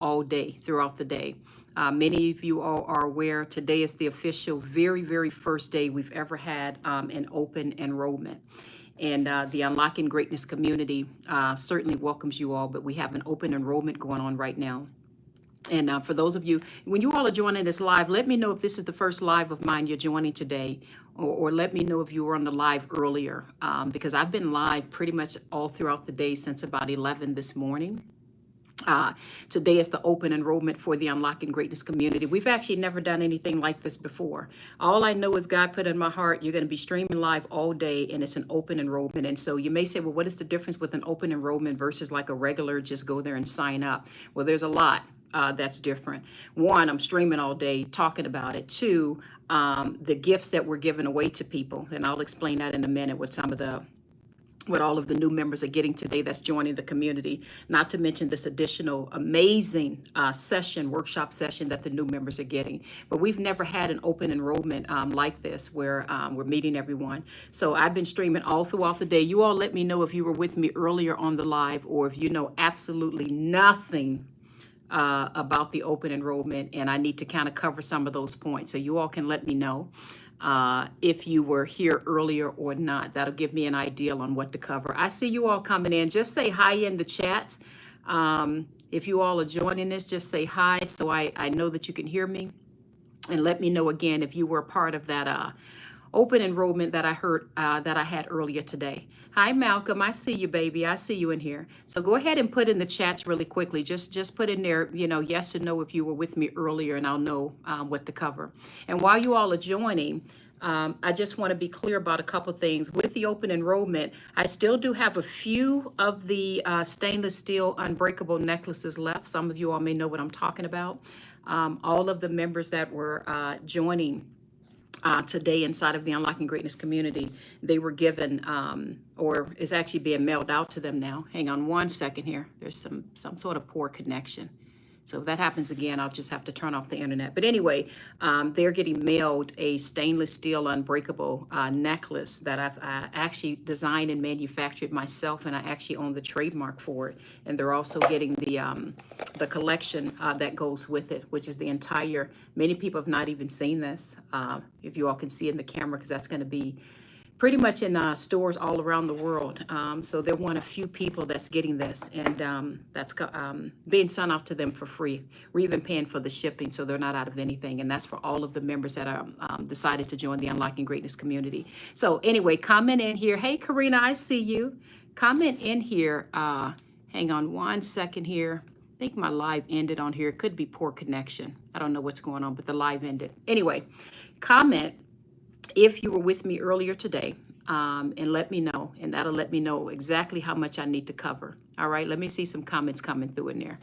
all day throughout the day. Many of you all are aware today is the official very first day we've ever had an open enrollment. And the Unlocking Greatness community certainly welcomes you all, but we have an open enrollment going on right now. And for those of you, when you all are joining this live, let me know if this is the first live of mine you're joining today, or let me know if you were on the live earlier, because I've been live pretty much all throughout the day since about 11 this morning. Today is the open enrollment for the Unlocking Greatness community. We've actually never done anything like this before. All I know is God put in my heart, you're going to be streaming live all day, and it's an open enrollment. And so you may say, well, what is the difference with an open enrollment versus like a regular, just go there and sign up? Well, there's a lot. That's different. One, I'm streaming all day talking about it. Two, the gifts that we're giving away to people, and I'll explain that in a minute with what all of the new members are getting today that's joining the community, not to mention this additional amazing workshop session that the new members are getting. But we've never had an open enrollment like this where we're meeting everyone. So I've been streaming all throughout the day. You all let me know if you were with me earlier on the live, or if you know absolutely nothing about the open enrollment, and I need to kind of cover some of those points. So you all can let me know if you were here earlier or not. That'll give me an idea on what to cover. I see you all coming in. Just say hi in the chat. If you all are joining this, just say hi so I know that you can hear me. And let me know again if you were a part of that open enrollment that I heard that I had earlier today. Hi, Malcolm. I see you, baby. I see you in here. So go ahead and put in the chats really quickly. Just put in there, yes or no if you were with me earlier, and I'll know what to cover. And while you all are joining, I just want to be clear about a couple things. With the open enrollment, I still do have a few of the stainless steel unbreakable necklaces left. Some of you all may know what I'm talking about. All of the members that were joining today inside of the Unlocking Greatness community, they were given, or is actually being mailed out to them now. Hang on one second here. There's some sort of poor connection. So if that happens again, I'll just have to turn off the internet. But anyway, they're getting mailed a stainless steel unbreakable necklace that I've actually designed and manufactured myself, and I actually own the trademark for it. And they're also getting the collection that goes with it, which is the entire, many people have not even seen this. If you all can see it in the camera, because that's going to be pretty much in stores all around the world. So they're one of few people that's getting this, and that's being sent out to them for free. We're even paying for the shipping, so they're not out of anything. And that's for all of the members that are decided to join the Unlocking Greatness community. So anyway, comment in here. Hey, Karina, I see you. Comment in here. Hang on one second here. I think my live ended on here. It could be poor connection. I don't know what's going on, but the live ended. Anyway, comment if you were with me earlier today, and let me know, and that'll let me know exactly how much I need to cover. All right, let me see some comments coming through in there.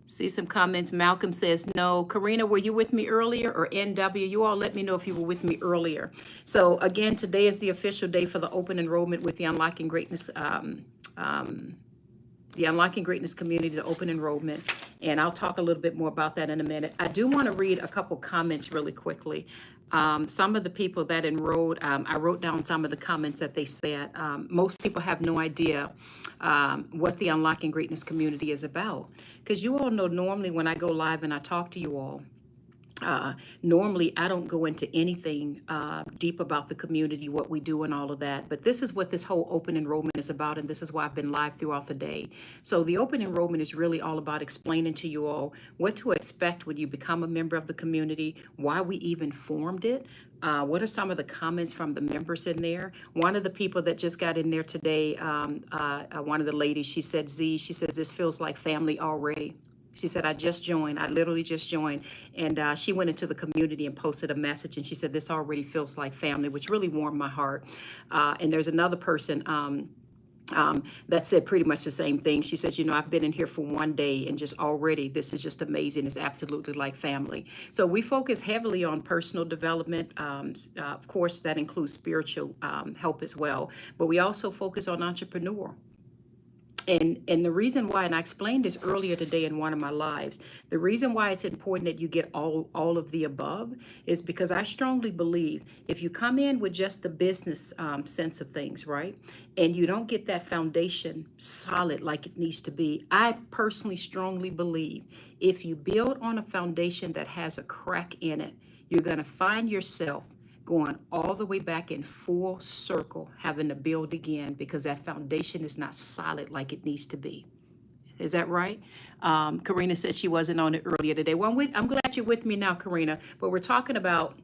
See some comments. Malcolm says no. Karina, were you with me earlier? Or NW? You all let me know if you were with me earlier. So again, today is the official day for the open enrollment with the Unlocking Greatness community, the open enrollment. And I'll talk a little bit more about that in a minute. I do want to read a couple comments really quickly. Some of the people that enrolled, I wrote down some of the comments that they said. Most people have no idea what the Unlocking Greatness community is about. Because you all know normally when I go live and I talk to you all, normally I don't go into anything deep about the community, what we do and all of that. But this is what this whole open enrollment is about, and this is why I've been live throughout the day. So the open enrollment is really all about explaining to you all what to expect when you become a member of the community, why we even formed it. What are some of the comments from the members in there? One of the people that just got in there today, one of the ladies, she said, she says, this feels like family already. She said, I just joined. I literally just joined. And she went into the community and posted a message. And she said, this already feels like family, which really warmed my heart. And there's another person that said pretty much the same thing. She says, I've been in here for one day and just already, this is just amazing. It's absolutely like family. So we focus heavily on personal development. Of course, that includes spiritual help as well. But we also focus on entrepreneurial. And the reason why, and I explained this earlier today in one of my lives, the reason why it's important that you get all of the above is because I strongly believe if you come in with just the business sense of things, right, and you don't get that foundation solid like it needs to be, I personally strongly believe if you build on a foundation that has a crack in it, you're going to find yourself going all the way back in full circle, having to build again because that foundation is not solid like it needs to be. Is that right? Karina said she wasn't on it earlier today. Well, I'm glad you're with me now, Karina. But we're talking about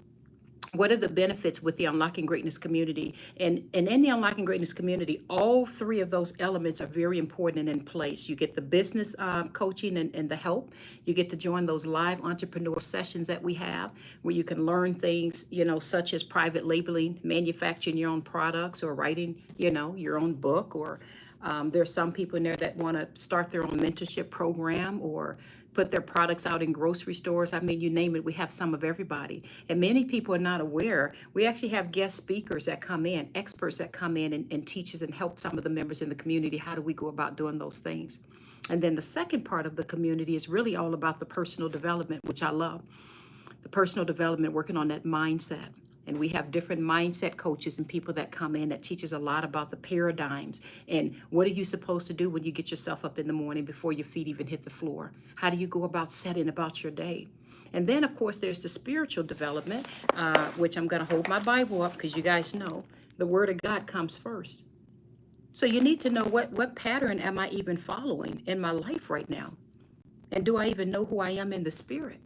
what are the benefits with the Unlocking Greatness community? And in the Unlocking Greatness community, all three of those elements are very important and in place. You get the business coaching and the help. You get to join those live entrepreneur sessions that we have where you can learn things, such as private labeling, manufacturing your own products, or writing, your own book, or there's some people in there that want to start their own mentorship program or put their products out in grocery stores. I mean, you name it, we have some of everybody. And many people are not aware. We actually have guest speakers that come in, experts that come in and teach us and help some of the members in the community. How do we go about doing those things? And then the second part of the community is really all about the personal development, which I love. The personal development, working on that mindset. And we have different mindset coaches and people that come in that teach us a lot about the paradigms and what are you supposed to do when you get yourself up in the morning before your feet even hit the floor? How do you go about setting about your day? And then, of course, there's the spiritual development, which I'm going to hold my Bible up because you guys know the Word of God comes first. So you need to know what pattern am I even following in my life right now? And do I even know who I am in the spirit?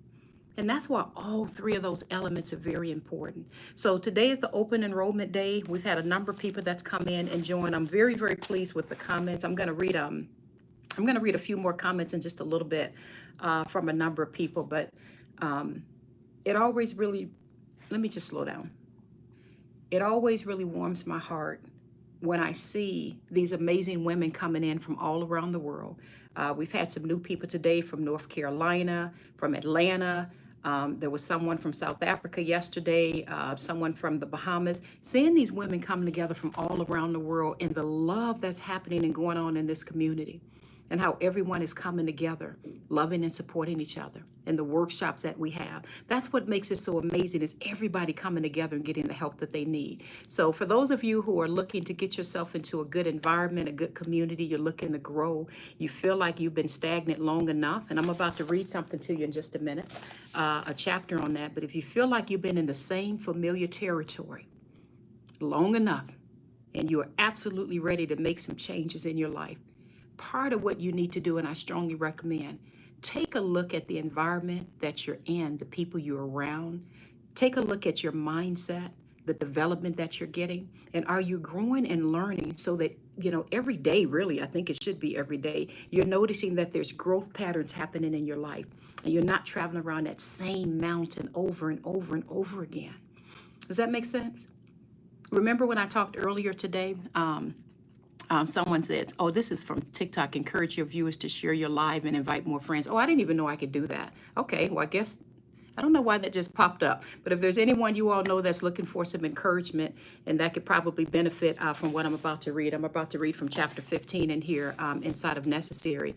And that's why all three of those elements are very important. So today is the open enrollment day. We've had a number of people that's come in and joined. I'm very, very pleased with the comments. I'm going to read a few more comments in just a little bit from a number of people. But it always really, let me just slow down. It always really warms my heart when I see these amazing women coming in from all around the world. We've had some new people today from North Carolina, from Atlanta. There was someone from South Africa yesterday, someone from the Bahamas. Seeing these women come together from all around the world and the love that's happening and going on in this community and how everyone is coming together, loving and supporting each other, and the workshops that we have. That's what makes it so amazing, is everybody coming together and getting the help that they need. So for those of you who are looking to get yourself into a good environment, a good community, you're looking to grow, you feel like you've been stagnant long enough, and I'm about to read something to you in just a minute, a chapter on that, but if you feel like you've been in the same familiar territory long enough, and you are absolutely ready to make some changes in your life, part of what you need to do, and I strongly recommend, take a look at the environment that you're in, the people you're around. Take a look at your mindset, the development that you're getting, and are you growing and learning so that, every day, really, I think it should be every day, you're noticing that there's growth patterns happening in your life, and you're not traveling around that same mountain over and over and over again. Does that make sense? Remember when I talked earlier today, someone said, oh, this is from TikTok, encourage your viewers to share your live and invite more friends. Oh, I didn't even know I could do that. Okay, well, I guess, I don't know why that just popped up, but if there's anyone you all know that's looking for some encouragement and that could probably benefit from what I'm about to read from chapter 15 in here, inside of Necessary.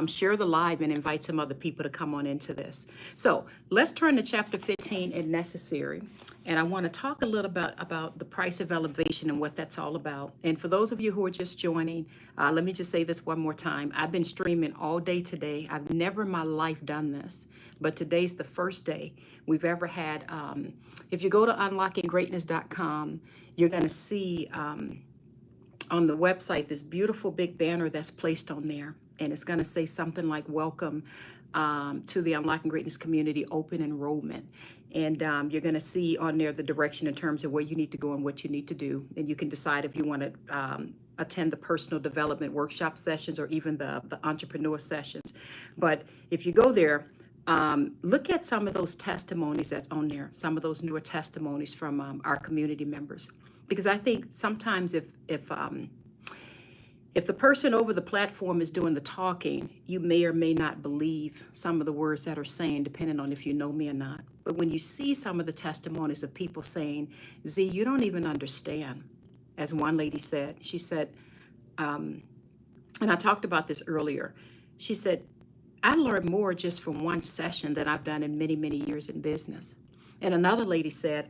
Share the live and invite some other people to come on into this. So let's turn to chapter 15 in Necessary. And I want to talk a little about the price of elevation and what that's all about. And for those of you who are just joining, let me just say this one more time. I've been streaming all day today. I've never in my life done this, but today's the first day we've ever had. If you go to unlockinggreatness.com, you're going to see on the website this beautiful big banner that's placed on there. And it's going to say something like, welcome to the Unlocking Greatness Community Open Enrollment. And you're going to see on there the direction in terms of where you need to go and what you need to do. And you can decide if you want to attend the personal development workshop sessions or even the entrepreneur sessions. But if you go there, look at some of those testimonies that's on there, some of those newer testimonies from our community members. Because I think sometimes if the person over the platform is doing the talking, you may or may not believe some of the words that are saying, depending on if you know me or not. But when you see some of the testimonies of people saying, Z, you don't even understand. As one lady said, she said, And I talked about this earlier. She said, I learned more just from one session than I've done in many, many years in business. And another lady said,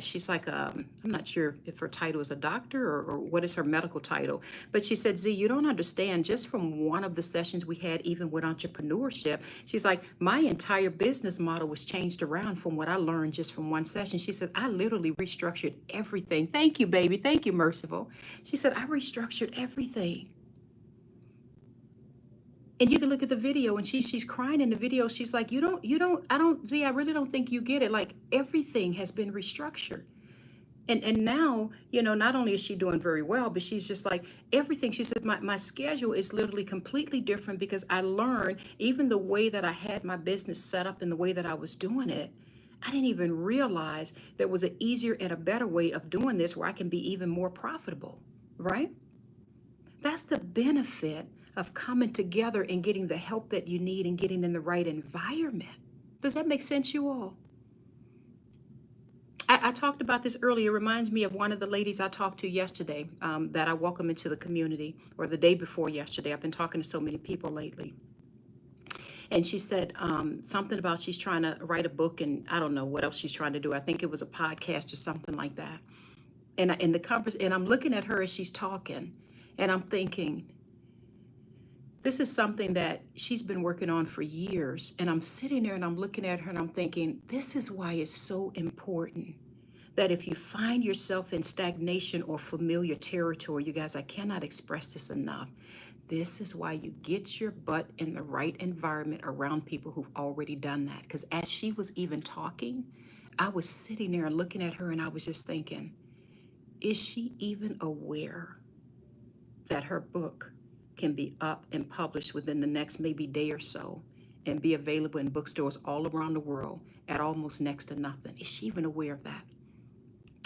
she's like, I'm not sure if her title is a doctor or what is her medical title, but she said, Z, you don't understand, just from one of the sessions we had, even with entrepreneurship, she's like, my entire business model was changed around from what I learned just from one session. She said, I literally restructured everything. Thank you, baby. Thank you, Merciful. She said, I restructured everything. And you can look at the video, and she's crying in the video. She's like, Z, I really don't think you get it. Like, everything has been restructured. And now, not only is she doing very well, but she's just like, everything. She said, my schedule is literally completely different because I learned even the way that I had my business set up and the way that I was doing it. I didn't even realize there was an easier and a better way of doing this where I can be even more profitable, right? That's the benefit of coming together and getting the help that you need and getting in the right environment. Does that make sense, you all? I talked about this earlier. It reminds me of one of the ladies I talked to yesterday that I welcome into the community, or the day before yesterday. I've been talking to so many people lately. And she said something about she's trying to write a book, and I don't know what else she's trying to do. I think it was a podcast or something like that. And and I'm looking at her as she's talking, and I'm thinking, this is something that she's been working on for years. And I'm sitting there and I'm looking at her and I'm thinking, this is why it's so important that if you find yourself in stagnation or familiar territory, you guys, I cannot express this enough. This is why you get your butt in the right environment around people who've already done that. Because as she was even talking, I was sitting there and looking at her and I was just thinking, is she even aware that her book can be up and published within the next maybe day or so and be available in bookstores all around the world at almost next to nothing? Is she even aware of that?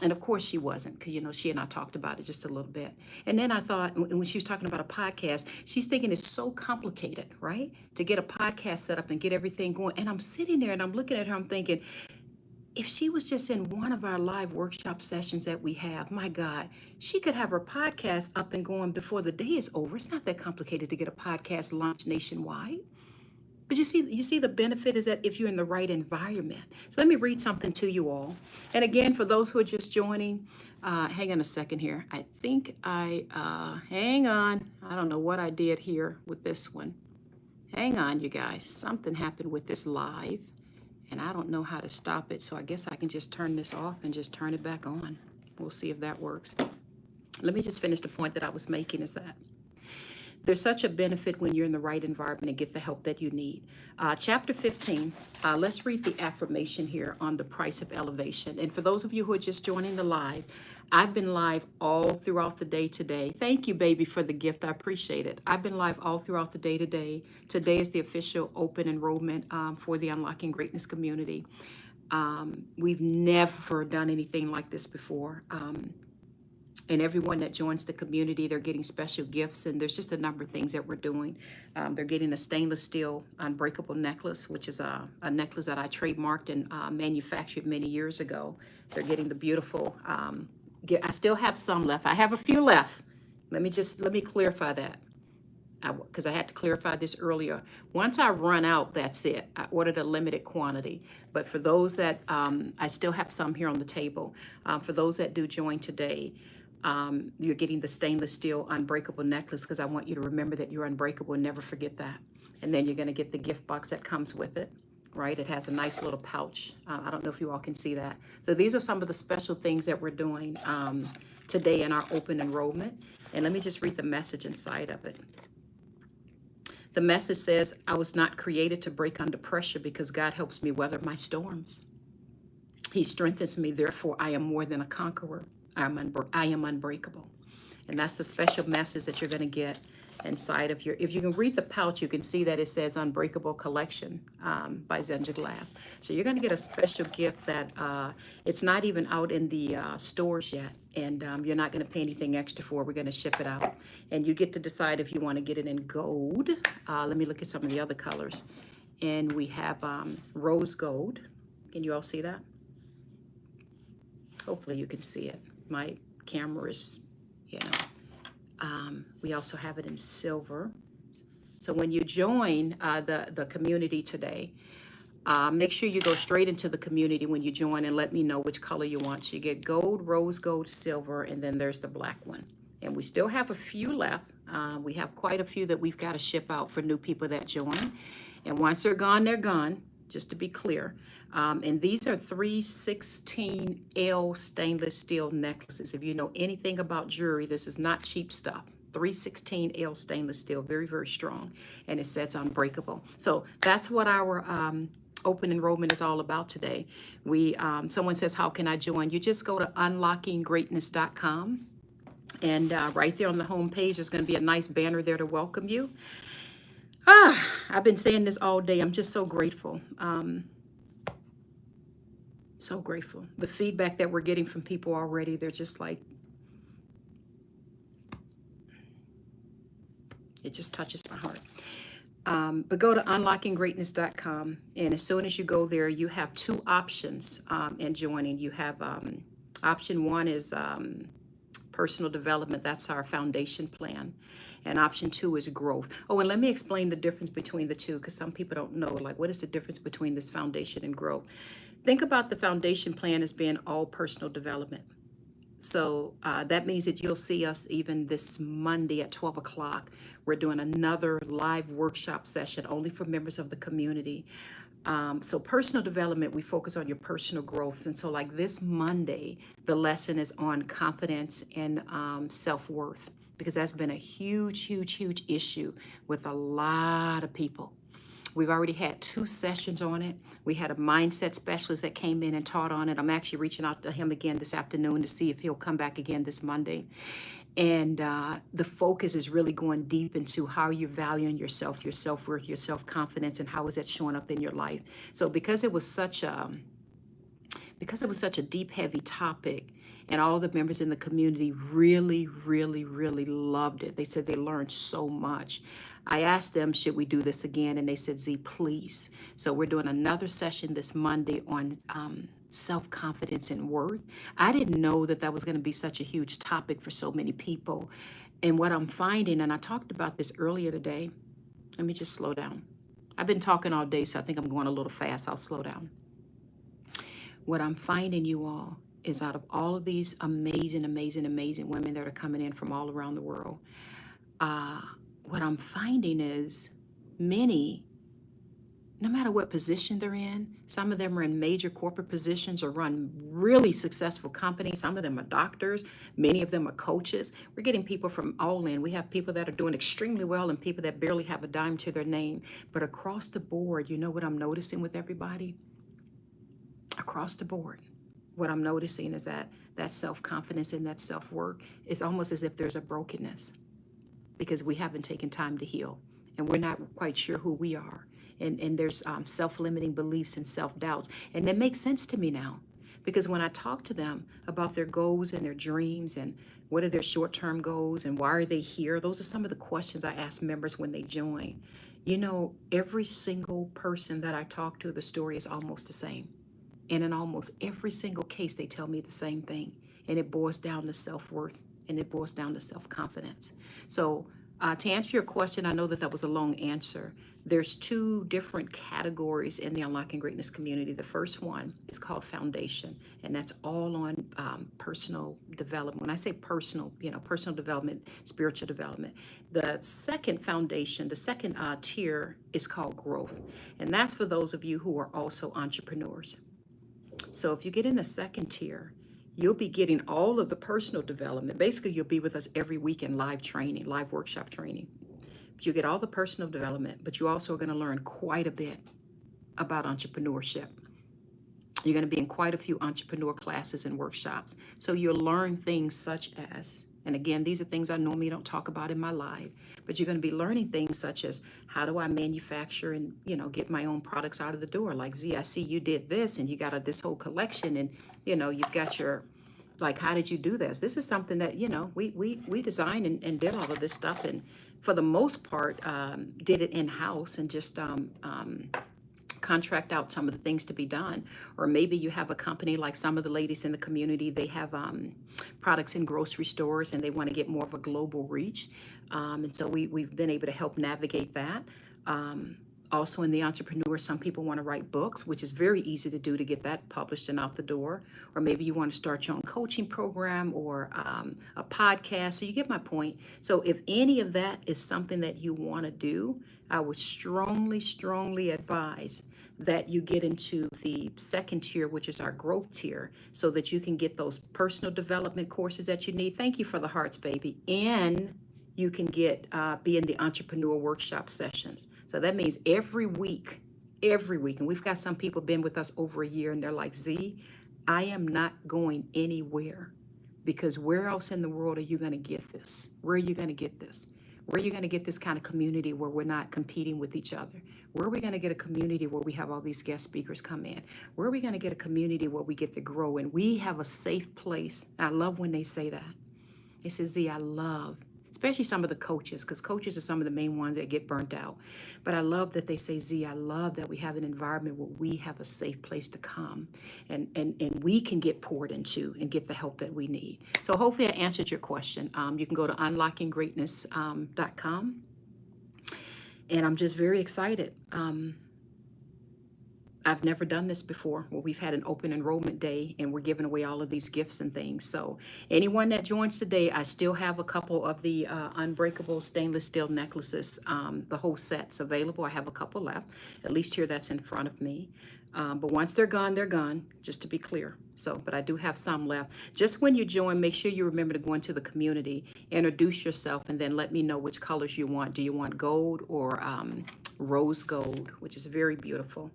And of course she wasn't, because she and I talked about it just a little bit. And then I thought, when she was talking about a podcast, she's thinking it's so complicated, right? To get a podcast set up and get everything going. And I'm sitting there and I'm looking at her, I'm thinking, if she was just in one of our live workshop sessions that we have, my God, she could have her podcast up and going before the day is over. It's not that complicated to get a podcast launched nationwide. But you see the benefit is that if you're in the right environment. So let me read something to you all. And again, for those who are just joining, hang on a second here. I think hang on. I don't know what I did here with this one. Hang on, you guys. Something happened with this live. And I don't know how to stop it, so I guess I can just turn this off and just turn it back on. We'll see if that works. Let me just finish the point that I was making, is that there's such a benefit when you're in the right environment and get the help that you need. Chapter 15, let's read the affirmation here on the price of elevation. And for those of you who are just joining the live, I've been live all throughout the day today. Thank you, baby, for the gift. I appreciate it. I've been live all throughout the day today. Today is the official open enrollment for the Unlocking Greatness community. We've never done anything like this before. And everyone that joins the community, they're getting special gifts, and there's just a number of things that we're doing. They're getting a stainless steel unbreakable necklace, which is a necklace that I trademarked and manufactured many years ago. They're getting the beautiful, I still have some left. I have a few left. Let me clarify that, because I had to clarify this earlier. Once I run out, that's it. I ordered a limited quantity. But for those that, I still have some here on the table. For those that do join today, you're getting the stainless steel unbreakable necklace, because I want you to remember that you're unbreakable and never forget that. And then you're going to get the gift box that comes with it, right? It has a nice little pouch. I don't know if you all can see that. So these are some of the special things that we're doing today in our open enrollment. And let me just read the message inside of it. The message says, I was not created to break under pressure because God helps me weather my storms. He strengthens me, therefore I am more than a conqueror. I am unbreakable. And that's the special message that you're going to get inside of your, if you can read the pouch, you can see that it says Unbreakable Collection by Zenja Glass. So you're going to get a special gift that it's not even out in the stores yet. And you're not going to pay anything extra for. We're going to ship it out. And you get to decide if you want to get it in gold. Let me look at some of the other colors. And we have rose gold. Can you all see that? Hopefully you can see it. My camera is, We also have it in silver. So when you join the community today, make sure you go straight into the community when you join and let me know which color you want. So you get gold, rose gold, silver, and then there's the black one. And we still have a few left. We have quite a few that we've got to ship out for new people that join. And once they're gone, just to be clear. And these are 316L stainless steel necklaces. If you know anything about jewelry, this is not cheap stuff. 316L stainless steel, very, very strong. And it says unbreakable. So that's what our open enrollment is all about today. Someone says, how can I join? You just go to unlockinggreatness.com. And right there on the home page, there's going to be a nice banner there to welcome you. I've been saying this all day. I'm just so grateful. So grateful. The feedback that we're getting from people already, they're just like, it just touches my heart. But go to unlockinggreatness.com. And as soon as you go there, you have two options in joining. You have option one is personal development. That's our foundation plan. And option two is growth. Oh, and let me explain the difference between the two, because some people don't know, like, what is the difference between this foundation and growth? Think about the foundation plan as being all personal development. So that means that you'll see us even this Monday at 12 o'clock. We're doing another live workshop session only for members of the community. So personal development, we focus on your personal growth. And so like this Monday, the lesson is on confidence and self-worth, because that's been a huge issue with a lot of people. We've already had 2 sessions on it. We had a mindset specialist that came in and taught on it. I'm actually reaching out to him again this afternoon to see if he'll come back again this Monday. And the focus is really going deep into how you're valuing yourself, your self-worth, your self-confidence, and how is that showing up in your life. So because it was such a deep, heavy topic, and all the members in the community really loved it. They said they learned so much. I asked them, should we do this again? And they said, Z, please. So we're doing another session this Monday on self-confidence and worth. I didn't know that that was going to be such a huge topic for so many people. And what I'm finding, and I talked about this earlier today, let me just slow down. I've been talking all day, so I think I'm going a little fast. I'll slow down. What I'm finding, you all, is out of all of these amazing women that are coming in from all around the world, what I'm finding is many, no matter what position they're in, some of them are in major corporate positions or run really successful companies. Some of them are doctors. Many of them are coaches. We're getting people from all in. We have people that are doing extremely well and people that barely have a dime to their name. But across the board, you know what I'm noticing with everybody? Across the board, what I'm noticing is that self-confidence and that self-worth, it's almost as if there's a brokenness because we haven't taken time to heal and we're not quite sure who we are. And there's self-limiting beliefs and self-doubts. And that makes sense to me now, because when I talk to them about their goals and their dreams and what are their short-term goals and why are they here, those are some of the questions I ask members when they join. You know, every single person that I talk to, the story is almost the same. And in almost every single case, they tell me the same thing. And it boils down to self-worth and it boils down to self-confidence. So to answer your question, I know that was a long answer. There's 2 different categories in the Unlocking Greatness community. The first one is called Foundation, and that's all on personal development. When I say personal, personal development, spiritual development. The second foundation, the second tier is called Growth, and that's for those of you who are also entrepreneurs. So if you get in the second tier, you'll be getting all of the personal development. Basically, you'll be with us every week in live training, live workshop training. But you get all the personal development, but you also are going to learn quite a bit about entrepreneurship. You're going to be in quite a few entrepreneur classes and workshops. So you'll learn things such as, and again, these are things I normally don't talk about in my life, but you're going to be learning things such as, how do I manufacture and, get my own products out of the door? Like, Z, I see you did this and you got this whole collection and, you've got your, like, how did you do this? This is something that, we designed and did all of this stuff. And for the most part, did it in-house and just contract out some of the things to be done. Or maybe you have a company like some of the ladies in the community, they have products in grocery stores and they want to get more of a global reach. And so we've been able to help navigate that. Also in the entrepreneur, some people want to write books, which is very easy to do to get that published and out the door. Or maybe you want to start your own coaching program or a podcast. So you get my point. So if any of that is something that you want to do, I would strongly, strongly advise that you get into the second tier, which is our growth tier, so that you can get those personal development courses that you need. Thank you for the hearts, baby. And you can be in the entrepreneur workshop sessions. So that means every week, and we've got some people been with us over a year and they're like, Z, I am not going anywhere, because where else in the world are you going to get this? Where are you going to get this? Where are you going to get this kind of community where we're not competing with each other? Where are we going to get a community where we have all these guest speakers come in? Where are we going to get a community where we get to grow and we have a safe place? I love when they say that. They say, Z, I love, especially some of the coaches, because coaches are some of the main ones that get burnt out. But I love that they say, Z, I love that we have an environment where we have a safe place to come and we can get poured into and get the help that we need. So hopefully I answered your question. You can go to unlockinggreatness.com. And I'm just very excited. I've never done this before, where we've had an open enrollment day and we're giving away all of these gifts and things. So anyone that joins today, I still have a couple of the unbreakable stainless steel necklaces, the whole set's available. I have a couple left, at least here that's in front of me. But once they're gone, just to be clear. So, but I do have some left. Just when you join, make sure you remember to go into the community, introduce yourself, and then let me know which colors you want. Do you want gold or rose gold, which is very beautiful?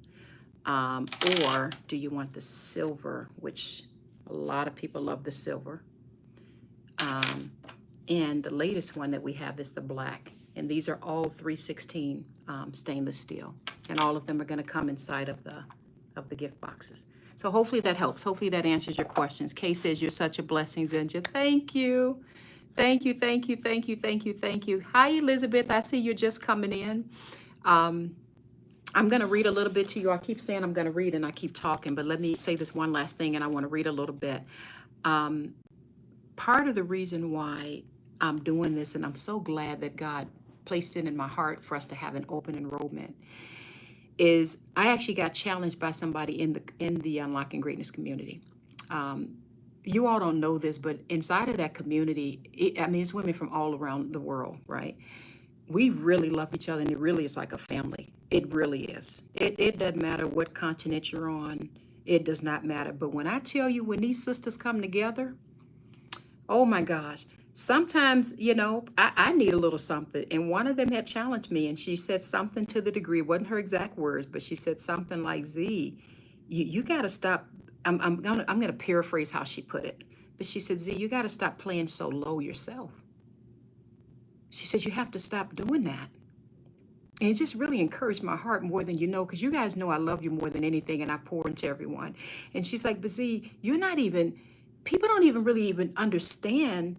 Or do you want the silver, which a lot of people love the silver. And the latest one that we have is the black. And these are all 316 stainless steel. And all of them are going to come inside of the gift boxes. So hopefully that helps. Hopefully that answers your questions. Kay says, you're such a blessing, Zenja. Thank you. Thank you, thank you, thank you, thank you, thank you. Hi, Elizabeth. I see you're just coming in. I'm going to read a little bit to you. I keep saying I'm going to read and I keep talking, but let me say this one last thing and I want to read a little bit. Part of the reason why I'm doing this, and I'm so glad that God placed it in my heart for us to have an open enrollment, is I actually got challenged by somebody in the Unlocking Greatness community. You all don't know this, but inside of that community, it's women from all around the world, right? We really love each other, and it really is like a family. It really is. It doesn't matter what continent you're on. It does not matter. But when I tell you, when these sisters come together, oh my gosh, sometimes, I need a little something. And one of them had challenged me, and she said something to the degree, it wasn't her exact words, but she said something like, Z, you got to stop. I'm gonna paraphrase how she put it. But she said, Z, you got to stop playing so low yourself. She said, you have to stop doing that. And it just really encouraged my heart more than you know, because you guys know I love you more than anything, and I pour into everyone. And she's like, but Z, people don't even really even understand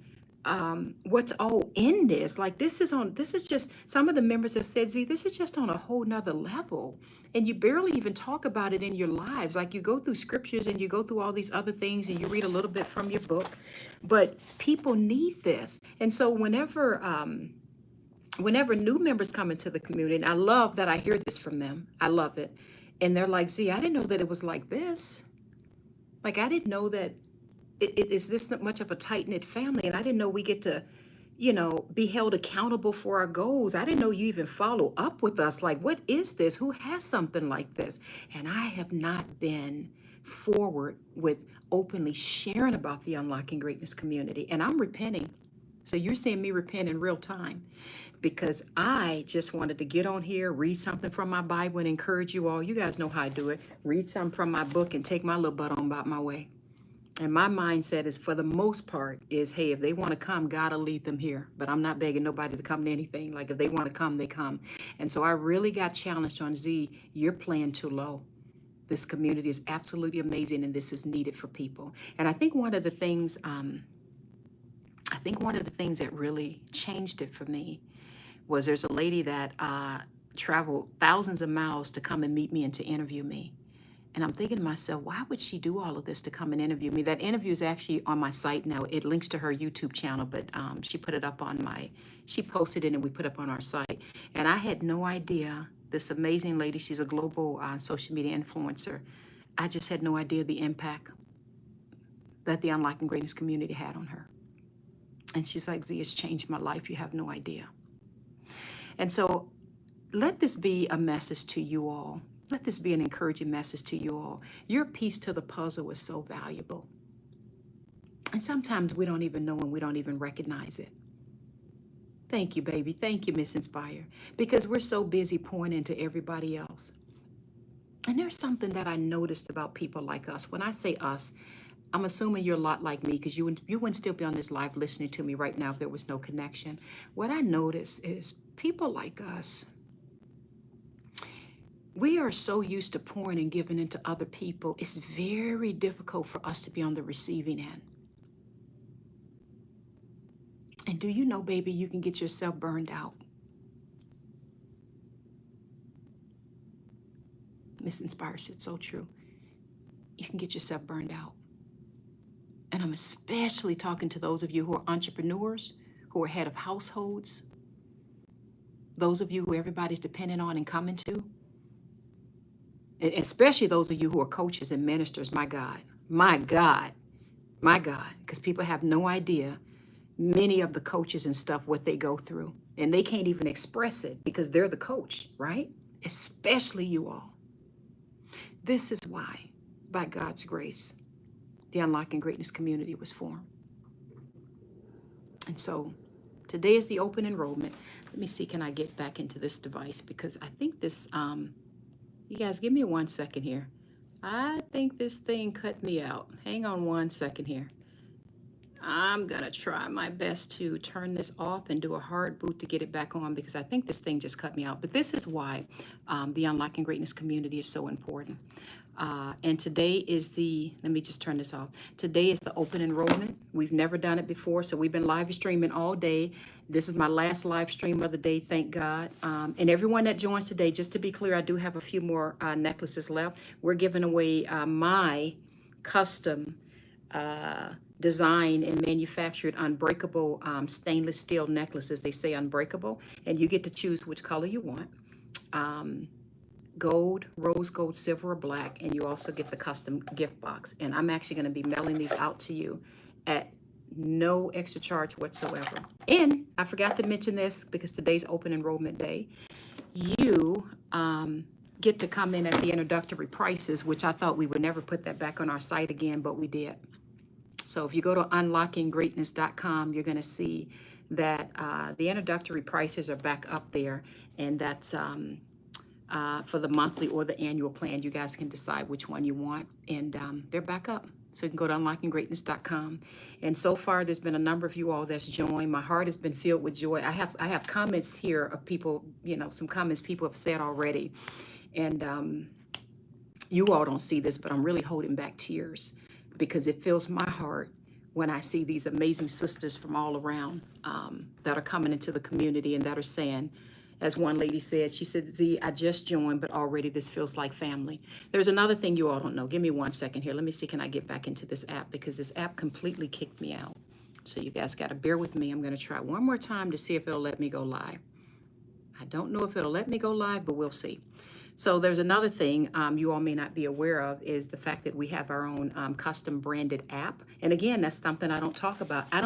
what's all in this. Like this is just, some of the members have said, Z, this is just on a whole nother level. And you barely even talk about it in your lives. Like you go through scriptures and you go through all these other things and you read a little bit from your book, but people need this. And so whenever new members come into the community, and I love that I hear this from them. I love it. And they're like, Z, I didn't know that it was like this. Like, I didn't know that it is this much of a tight-knit family. And I didn't know we get to, be held accountable for our goals. I didn't know you even follow up with us. Like, what is this? Who has something like this? And I have not been forward with openly sharing about the Unlocking Greatness community. And I'm repenting. So you're seeing me repent in real time, because I just wanted to get on here, read something from my Bible, and encourage you all. You guys know how I do it. Read something from my book and take my little butt on about my way. And my mindset is, for the most part, is, hey, if they want to come, God will lead them here. But I'm not begging nobody to come to anything. Like, if they want to come, they come. And so I really got challenged on, Z, you're playing too low. This community is absolutely amazing, and this is needed for people. And I think one of the things, that really changed it for me was, there's a lady that traveled thousands of miles to come and meet me and to interview me. And I'm thinking to myself, why would she do all of this to come and interview me? That interview is actually on my site now. It links to her YouTube channel, but she put it up on she posted it and we put it up on our site. And I had no idea, this amazing lady, she's a global social media influencer. I just had no idea the impact that the Unlocking Greatness community had on her. And she's like, Z, it's changed my life. You have no idea. And so let this be a message to you all. Let this be an encouraging message to you all. Your piece to the puzzle is so valuable. And sometimes we don't even know and we don't even recognize it. Thank you, baby. Thank you, Miss Inspire. Because we're so busy pouring into everybody else. And there's something that I noticed about people like us. When I say us, I'm assuming you're a lot like me, because you wouldn't still be on this live listening to me right now if there was no connection. What I notice is people like us, we are so used to pouring and giving into other people. It's very difficult for us to be on the receiving end. And do you know, baby, you can get yourself burned out. Miss Inspire said so true. You can get yourself burned out. And I'm especially talking to those of you who are entrepreneurs, who are head of households, those of you who everybody's dependent on and coming to, and especially those of you who are coaches and ministers. My God, my God, my God, because people have no idea, many of the coaches and stuff, what they go through. And they can't even express it because they're the coach, right? Especially you all. This is why, by God's grace, the Unlocking Greatness community was formed. And so today is the open enrollment. Let me see, can I get back into this device? Because I think this, you guys give me 1 second here. I think this thing cut me out. Hang on 1 second here. I'm gonna try my best to turn this off and do a hard boot to get it back on, because I think this thing just cut me out. But this is why the Unlocking Greatness community is so important. And today is let me just turn this off. Today is the open enrollment. We've never done it before, so we've been live streaming all day. This is my last live stream of the day, thank God. And everyone that joins today, just to be clear, I do have a few more necklaces left. We're giving away my custom designed and manufactured unbreakable stainless steel necklaces. They say unbreakable, and you get to choose which color you want. Gold, rose gold, silver, or black, and you also get the custom gift box. And I'm actually going to be mailing these out to you at no extra charge whatsoever. And I forgot to mention this, because today's open enrollment day. You get to come in at the introductory prices, which I thought we would never put that back on our site again, but we did. So if you go to unlockinggreatness.com, you're going to see that the introductory prices are back up there, and that's for the monthly or the annual plan. You guys can decide which one you want, and they're back up. So you can go to unlockinggreatness.com. And so far, there's been a number of you all that's joined. My heart has been filled with joy. I have comments here of people, some comments people have said already. And you all don't see this, but I'm really holding back tears, because it fills my heart when I see these amazing sisters from all around that are coming into the community and that are saying, as one lady said, she said, Z, I just joined, but already this feels like family. There's another thing you all don't know. Give me 1 second here. Let me see, can I get back into this app? Because this app completely kicked me out. So you guys got to bear with me. I'm going to try one more time to see if it'll let me go live. I don't know if it'll let me go live, but we'll see. So there's another thing you all may not be aware of, is the fact that we have our own custom branded app. And again, that's something I don't talk about. I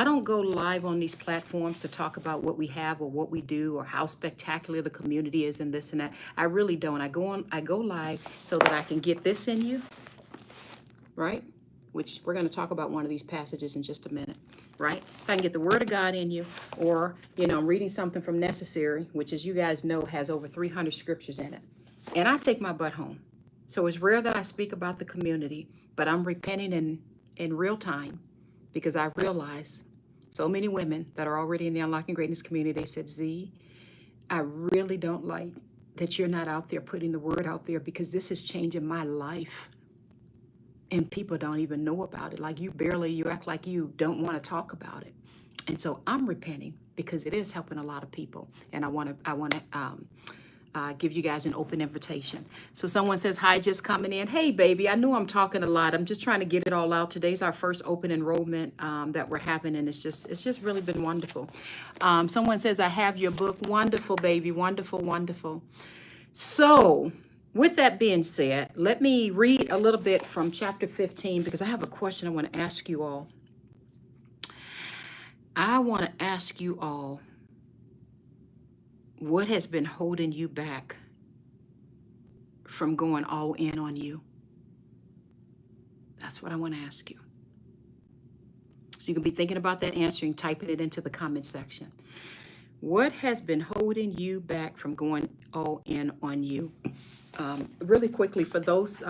don't go live on these platforms to talk about what we have or what we do or how spectacular the community is and this and that. I really don't. I go live so that I can get this in you, right? Which we're going to talk about one of these passages in just a minute, right? So I can get the word of God in you, or, I'm reading something from Necessary, which, as you guys know, has over 300 scriptures in it. And I take my butt home. So it's rare that I speak about the community, but I'm repenting in real time, because I realize so many women that are already in the Unlocking Greatness community, they said, Z, I really don't like that you're not out there putting the word out there, because this is changing my life. And people don't even know about it. Like you act like you don't want to talk about it. And so I'm repenting. because it is helping a lot of people. And I want to give you guys an open invitation. So someone says, hi, just coming in. Hey, baby, I know I'm talking a lot. I'm just trying to get it all out. Today's our first open enrollment that we're having, and it's just really been wonderful. Someone says, I have your book. Wonderful, baby. Wonderful, wonderful. So with that being said, let me read a little bit from chapter 15, because I have a question I want to ask you all. I want to ask you all, what has been holding you back from going all in on you? That's what I want to ask you. So you can be thinking about that, answering, typing it into the comment section. What has been holding you back from going all in on you? Really quickly, for those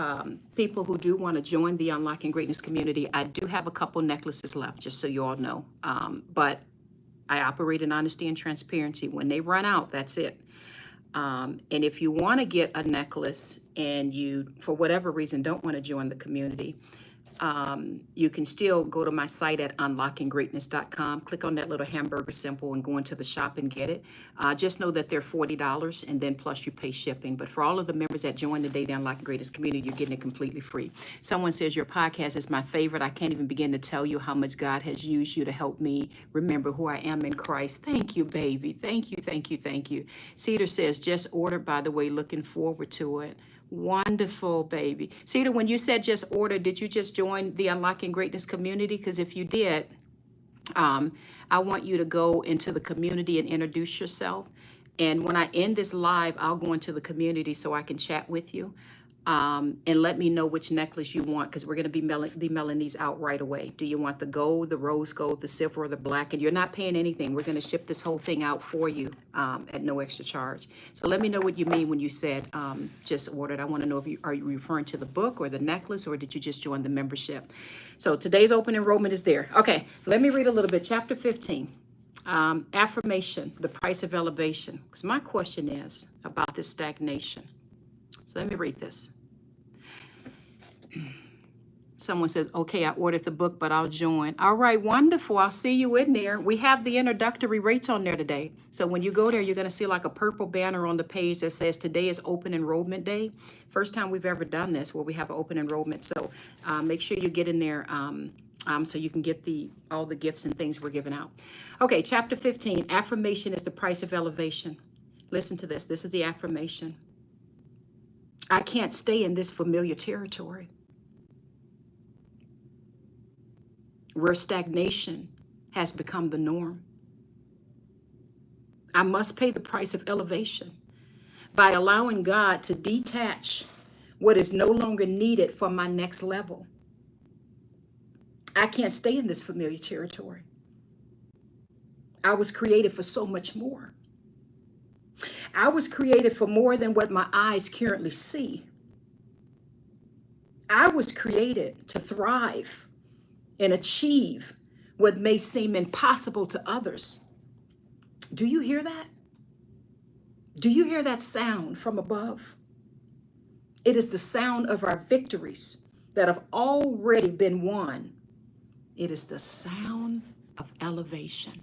people who do want to join the Unlocking Greatness community, I do have a couple necklaces left, just so you all know. But I operate in honesty and transparency. When they run out, that's it. And if you want to get a necklace and you, for whatever reason, don't want to join the community, you can still go to my site at unlockinggreatness.com, click on that little hamburger symbol and go into the shop and get it. Just know that they're $40 and then plus you pay shipping. But for all of the members that join today, the Unlocking Greatness community, you're getting it completely free. Someone says your podcast is my favorite. I can't even begin to tell you how much God has used you to help me remember who I am in Christ. Thank you, baby. Thank you, thank you, thank you. Cedar says, just ordered, by the way, looking forward to it. Wonderful, baby. Cedar, when you said just order, did you just join the Unlocking Greatness community? Because if you did, I want you to go into the community and introduce yourself. And when I end this live, I'll go into the community so I can chat with you. And let me know which necklace you want, because we're going to be mailing these out right away. Do you want the gold, the rose gold, the silver, or the black? And you're not paying anything. We're going to ship this whole thing out for you at no extra charge. So let me know what you mean when you said just ordered. I want to know if are you referring to the book or the necklace, or did you just join the membership? So today's open enrollment is there. Okay, let me read a little bit. Chapter 15. Affirmation, the price of elevation. Because my question is about this stagnation. So let me read this. Someone says, okay, I ordered the book, but I'll join. All right, wonderful. I'll see you in there. We have the introductory rates on there today. So when you go there, you're going to see like a purple banner on the page that says today is open enrollment day. First time we've ever done this where we have open enrollment. So make sure you get in there so you can get all the gifts and things we're giving out. Okay, chapter 15, affirmation is the price of elevation. Listen to this. This is the affirmation. I can't stay in this familiar territory where stagnation has become the norm. I must pay the price of elevation by allowing God to detach what is no longer needed for my next level. I can't stay in this familiar territory. I was created for so much more. I was created for more than what my eyes currently see. I was created to thrive and achieve what may seem impossible to others. Do you hear that? Do you hear that sound from above? It is the sound of our victories that have already been won. It is the sound of elevation.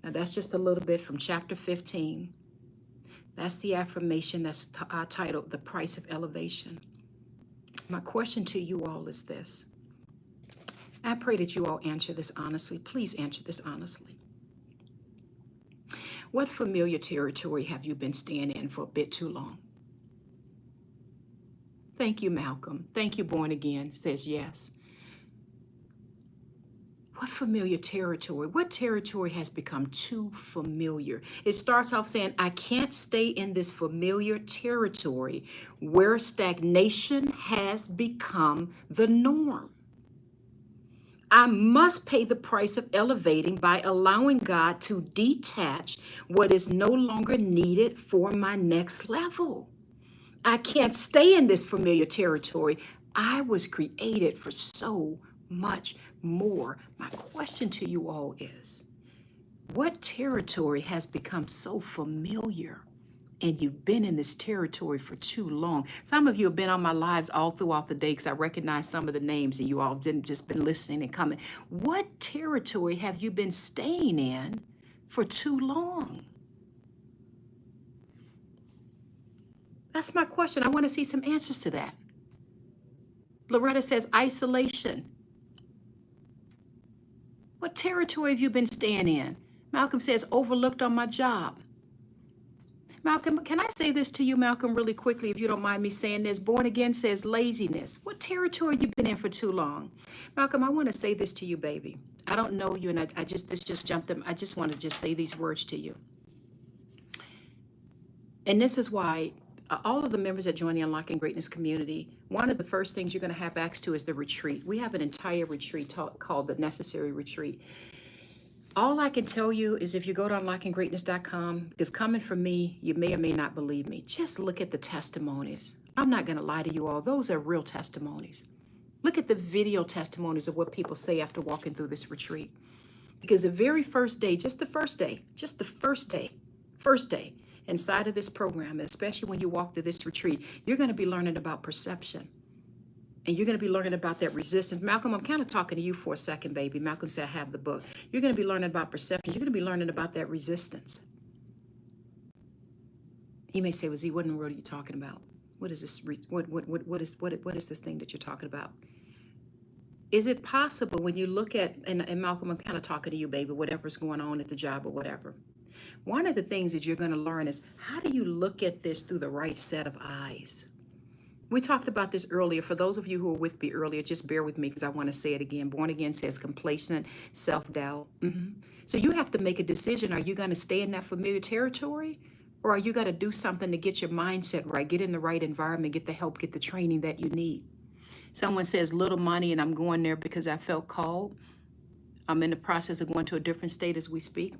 Now that's just a little bit from chapter 15. That's the affirmation that's titled The Price of Elevation. My question to you all is this. I pray that you all answer this honestly. Please answer this honestly. What familiar territory have you been staying in for a bit too long? Thank you, Malcolm. Thank you, Born Again, says yes. What familiar territory? What territory has become too familiar? It starts off saying, I can't stay in this familiar territory where stagnation has become the norm. I must pay the price of elevating by allowing God to detach what is no longer needed for my next level. I can't stay in this familiar territory. I was created for so much more. My question to you all is, what territory has become so familiar and you've been in this territory for too long? Some of you have been on my lives all throughout the day because I recognize some of the names and you all didn't just been listening and coming. What territory have you been staying in for too long? That's my question. I want to see some answers to that. Loretta says isolation. What territory have you been staying in? Malcolm says overlooked on my job. Malcolm, can I say this to you, Malcolm, really quickly, if you don't mind me saying this? Born again says laziness. What territory you been in for too long? Malcolm, I want to say this to you, baby. I don't know you, and this just jumped in. I just want to just say these words to you. And this is why all of the members that join the Unlocking Greatness community, one of the first things you're going to have access to is the retreat. We have an entire retreat called the Necessary Retreat. All I can tell you is if you go to unlockinggreatness.com, because coming from me, you may or may not believe me. Just look at the testimonies. I'm not going to lie to you all. Those are real testimonies. Look at the video testimonies of what people say after walking through this retreat. Because the very first day, just the first day inside of this program, especially when you walk through this retreat, you're going to be learning about perception. And you're going to be learning about that resistance. Malcolm, I'm kind of talking to you for a second, baby. Malcolm said, I have the book. You're going to be learning about perception. You're going to be learning about that resistance. You may say, well, Z, what in the world are you talking about? What is this? What is this thing that you're talking about? Is it possible when you look at, and Malcolm, I'm kind of talking to you, baby, whatever's going on at the job or whatever. One of the things that you're going to learn is how do you look at this through the right set of eyes? We talked about this earlier. For those of you who were with me earlier, just bear with me because I want to say it again. Born again says complacent, self-doubt. So you have to make a decision. Are you going to stay in that familiar territory? Or are you going to do something to get your mindset right, get in the right environment, get the help, get the training that you need? Someone says little money and I'm going there because I felt called. I'm in the process of going to a different state as we speak.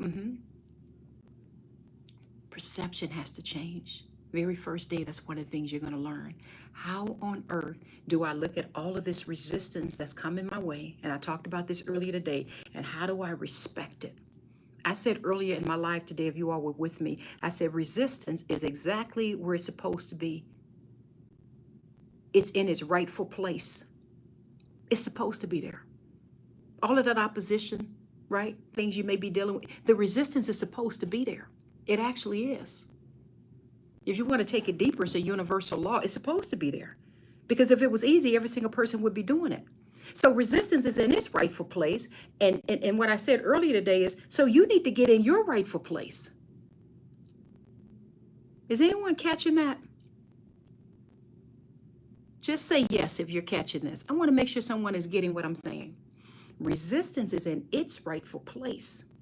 Perception has to change. Very first day, that's one of the things you're going to learn. How on earth do I look at all of this resistance that's coming my way? And I talked about this earlier today. And how do I respect it? I said earlier in my live today, if you all were with me, I said resistance is exactly where it's supposed to be. It's in its rightful place. It's supposed to be there. All of that opposition, right? Things you may be dealing with. The resistance is supposed to be there. It actually is. If you want to take it deeper, it's a universal law. It's supposed to be there. Because if it was easy, every single person would be doing it. So resistance is in its rightful place. And what I said earlier today is, so you need to get in your rightful place. Is anyone catching that? Just say yes if you're catching this. I want to make sure someone is getting what I'm saying. Resistance is in its rightful place.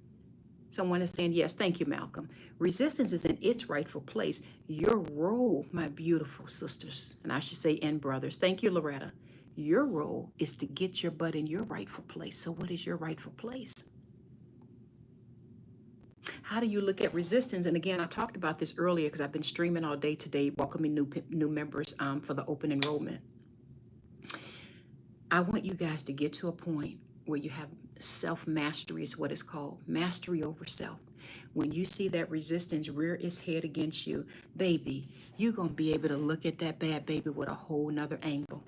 Someone is saying, yes, thank you, Malcolm. Resistance is in its rightful place. Your role, my beautiful sisters, and I should say, and brothers, thank you, Loretta. Your role is to get your butt in your rightful place. So what is your rightful place? How do you look at resistance? And again, I talked about this earlier because I've been streaming all day today, welcoming new members for the open enrollment. I want you guys to get to a point where you have self-mastery is what it's called. Mastery over self. When you see that resistance rear its head against you, baby, you're going to be able to look at that bad baby with a whole nother angle.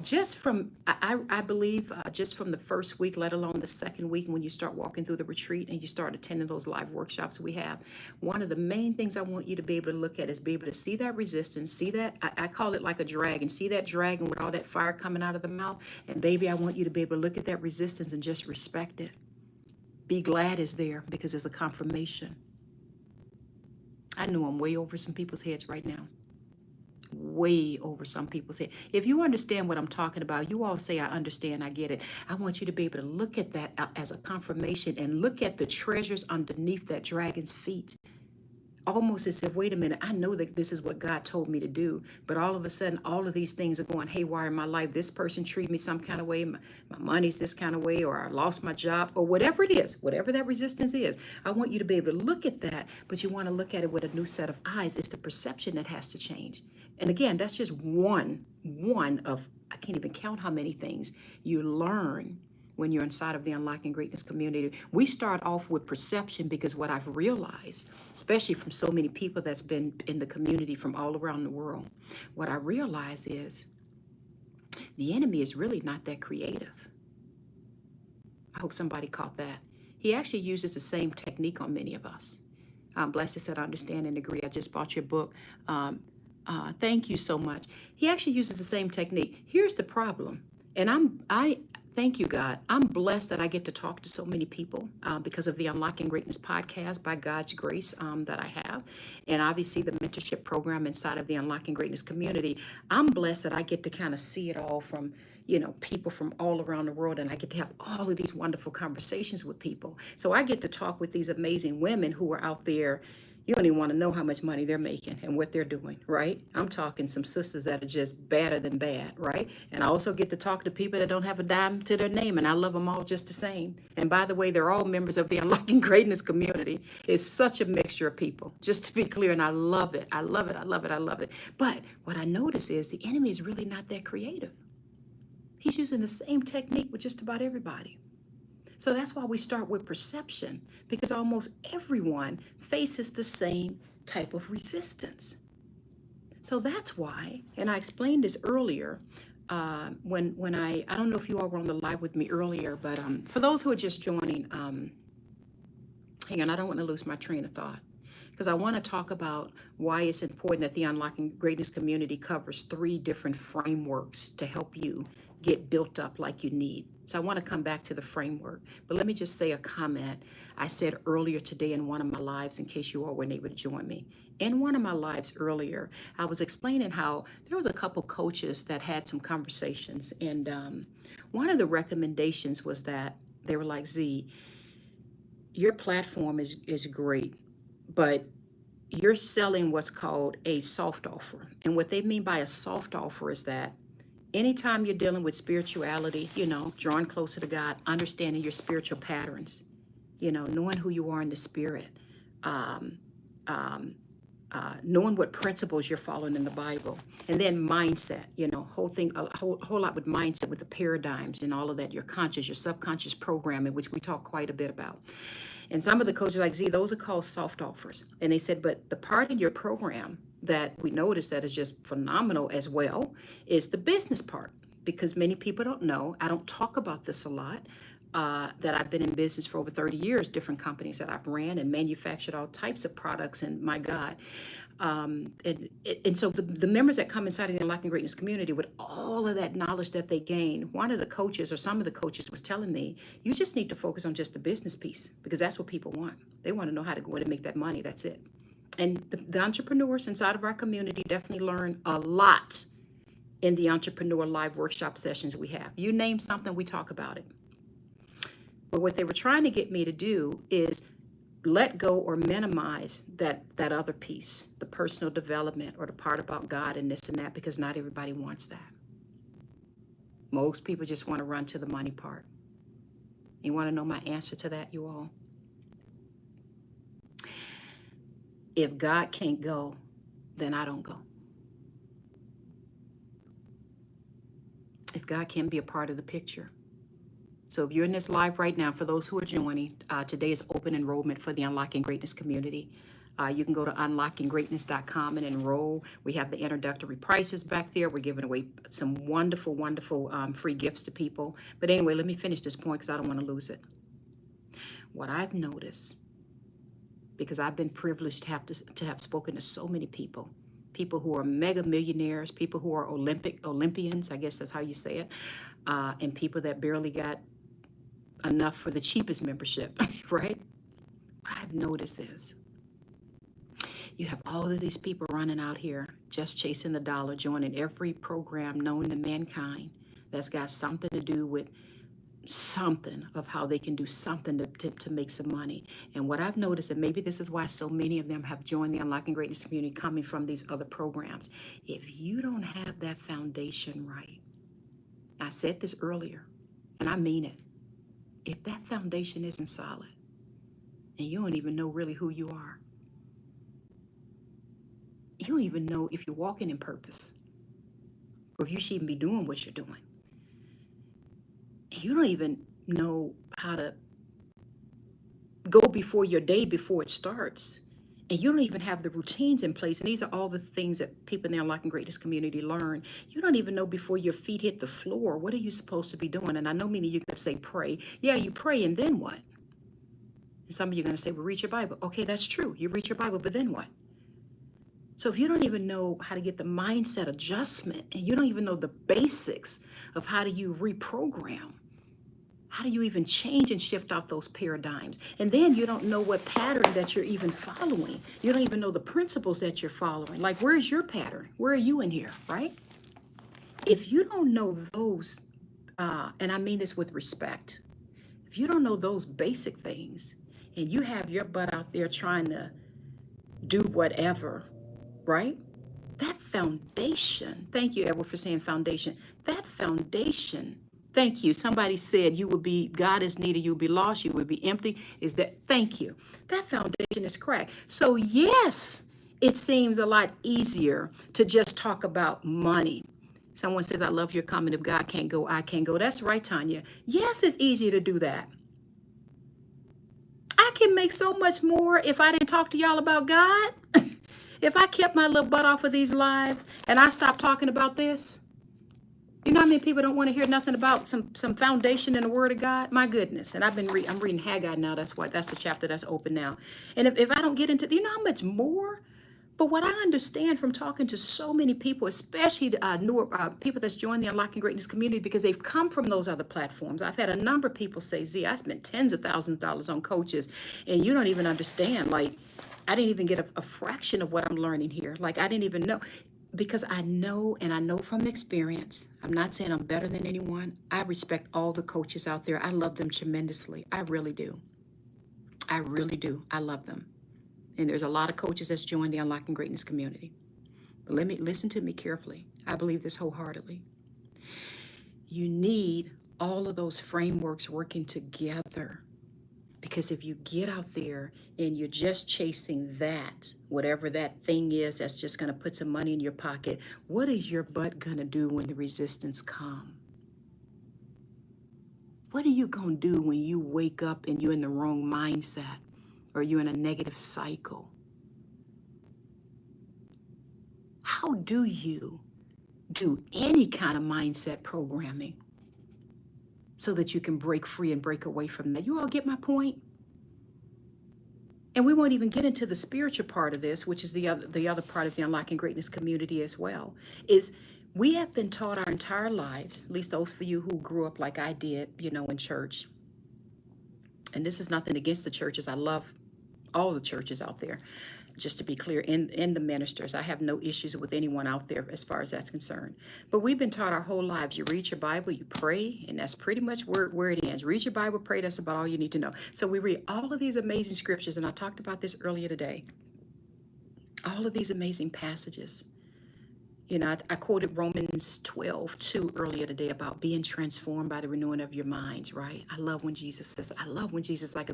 Just from, I believe, just from the first week, let alone the second week, when you start walking through the retreat and you start attending those live workshops we have, one of the main things I want you to be able to look at is be able to see that resistance, see that, I call it like a dragon, see that dragon with all that fire coming out of the mouth, and baby, I want you to be able to look at that resistance and just respect it. Be glad it's there because it's a confirmation. I know I'm way over some people's heads right now. Way over some people's head. If you understand what I'm talking about, you all say, I understand, I get it. I want you to be able to look at that as a confirmation and look at the treasures underneath that dragon's feet. Almost as if, wait a minute, I know that this is what God told me to do, but all of a sudden, all of these things are going haywire in my life. This person treated me some kind of way, my money's this kind of way, or I lost my job, or whatever it is, whatever that resistance is. I want you to be able to look at that, but you want to look at it with a new set of eyes. It's the perception that has to change. And again, that's just one of, I can't even count how many things you learn when you're inside of the Unlocking Greatness community. We start off with perception because what I've realized, especially from so many people that's been in the community from all around the world, what I realize is the enemy is really not that creative. I hope somebody caught that. He actually uses the same technique on many of us. Blessed said, I understand and agree. I just bought your book. Thank you so much. He actually uses the same technique. Here's the problem. And I thank you, God. I'm blessed that I get to talk to so many people because of the Unlocking Greatness podcast by God's grace that I have. And obviously the mentorship program inside of the Unlocking Greatness community. I'm blessed that I get to kind of see it all from, people from all around the world. And I get to have all of these wonderful conversations with people. So I get to talk with these amazing women who are out there. You don't even want to know how much money they're making and what they're doing, right? I'm talking some sisters that are just badder than bad, right? And I also get to talk to people that don't have a dime to their name, and I love them all just the same. And by the way, they're all members of the Unlocking Greatness community. It's such a mixture of people, just to be clear, and I love it. I love it. I love it. I love it. But what I notice is the enemy is really not that creative. He's using the same technique with just about everybody. So that's why we start with perception, because almost everyone faces the same type of resistance. So that's why, and I explained this earlier when I don't know if you all were on the live with me earlier, but for those who are just joining, hang on, I don't want to lose my train of thought, because I want to talk about why it's important that the Unlocking Greatness community covers 3 different frameworks to help you get built up like you need. So I want to come back to the framework, but let me just say a comment I said earlier today in one of my lives, in case you all weren't able to join me. In one of my lives earlier, I was explaining how there was a couple coaches that had some conversations, and one of the recommendations was that they were like, Z, your platform is great, but you're selling what's called a soft offer. And what they mean by a soft offer is that anytime you're dealing with spirituality, drawing closer to God, understanding your spiritual patterns, knowing who you are in the spirit, knowing what principles you're following in the Bible, and then mindset, a whole lot with mindset, with the paradigms and all of that, your conscious, your subconscious programming, which we talk quite a bit about. And some of the coaches like, Z, those are called soft offers. And they said, but the part in your program that we notice that is just phenomenal as well is the business part, because many people don't know. I don't talk about this a lot, that I've been in business for over 30 years, different companies that I've ran and manufactured all types of products, and my God. And so the members that come inside of the Unlocking Greatness community with all of that knowledge that they gain, one of the coaches or some of the coaches was telling me, you just need to focus on just the business piece, because that's what people want. They want to know how to go in and make that money. That's it. And the entrepreneurs inside of our community definitely learn a lot in the Entrepreneur Live workshop sessions we have. You name something, we talk about it. But what they were trying to get me to do is let go or minimize that other piece, the personal development or the part about God and this and that, because not everybody wants that. Most people just want to run to the money part. You want to know my answer to that, you all? If God can't go, then I don't go. If God can't be a part of the picture. So if you're in this live right now, for those who are joining, today is open enrollment for the Unlocking Greatness community. You can go to unlockinggreatness.com and enroll. We have the introductory prices back there. We're giving away some wonderful, wonderful free gifts to people. But anyway, let me finish this point because I don't want to lose it. What I've noticed, because I've been privileged to have spoken to so many people who are mega millionaires, people who are Olympians, I guess that's how you say it, and people that barely got enough for the cheapest membership, right? What I've noticed is you have all of these people running out here just chasing the dollar, joining every program known to mankind that's got something to do with something of how they can do something to make some money. And what I've noticed, and maybe this is why so many of them have joined the Unlocking Greatness community coming from these other programs, if you don't have that foundation right, I said this earlier, and I mean it, if that foundation isn't solid, and you don't even know really who you are, you don't even know if you're walking in purpose, or if you should even be doing what you're doing. You don't even know how to go before your day before it starts. And you don't even have the routines in place. And these are all the things that people in the Unlocking Greatness community learn. You don't even know before your feet hit the floor, what are you supposed to be doing? And I know many of you could say pray. Yeah, you pray, and then what? And some of you are going to say, well, read your Bible. Okay, that's true. You read your Bible, but then what? So if you don't even know how to get the mindset adjustment, and you don't even know the basics of how do you reprogram, how do you even change and shift out those paradigms? And then you don't know what pattern that you're even following. You don't even know the principles that you're following. Like, where's your pattern? Where are you in here, right? If you don't know those, and I mean this with respect, if you don't know those basic things and you have your butt out there trying to do whatever, right? That foundation, thank you, Edward, for saying foundation. That foundation, thank you. Somebody said you would be, God is needed, you would be lost, you would be empty. Is that, thank you. That foundation is cracked. So, yes, it seems a lot easier to just talk about money. Someone says, I love your comment. If God can't go, I can't go. That's right, Tanya. Yes, it's easier to do that. I can make so much more if I didn't talk to y'all about God. If I kept my little butt off of these lives and I stopped talking about this, you know how many people don't want to hear nothing about some foundation in the Word of God? My goodness. And I'm reading Haggai now. That's the chapter that's open now. And if I don't get into, you know how much more? But what I understand from talking to so many people, especially newer people that's joined the Unlocking Greatness community, because they've come from those other platforms. I've had a number of people say, Z, I spent tens of thousands of dollars on coaches, and you don't even understand. Like, I didn't even get a fraction of what I'm learning here. Like, I didn't even know. Because I know, and I know from experience, I'm not saying I'm better than anyone. I respect all the coaches out there. I love them tremendously. I really do. I really do. I love them. And there's a lot of coaches that's joined the Unlocking Greatness community. But listen to me carefully. I believe this wholeheartedly. You need all of those frameworks working together. Because if you get out there and you're just chasing that, whatever that thing is that's just going to put some money in your pocket, what is your butt going to do when the resistance comes? What are you going to do when you wake up and you're in the wrong mindset or you're in a negative cycle? How do you do any kind of mindset programming so that you can break free and break away from that? You all get my point? And we won't even get into the spiritual part of this, which is the other part of the Unlocking Greatness community as well, is we have been taught our entire lives, at least those for you who grew up like I did, in church. And this is nothing against the churches. I love all the churches out there. Just to be clear, in the ministers, I have no issues with anyone out there as far as that's concerned. But we've been taught our whole lives, you read your Bible, you pray, and that's pretty much where it ends. Read your Bible, pray, that's about all you need to know. So we read all of these amazing scriptures, and I talked about this earlier today. All of these amazing passages. I quoted Romans 12:2 earlier today about being transformed by the renewing of your minds, right? I love when Jesus, like,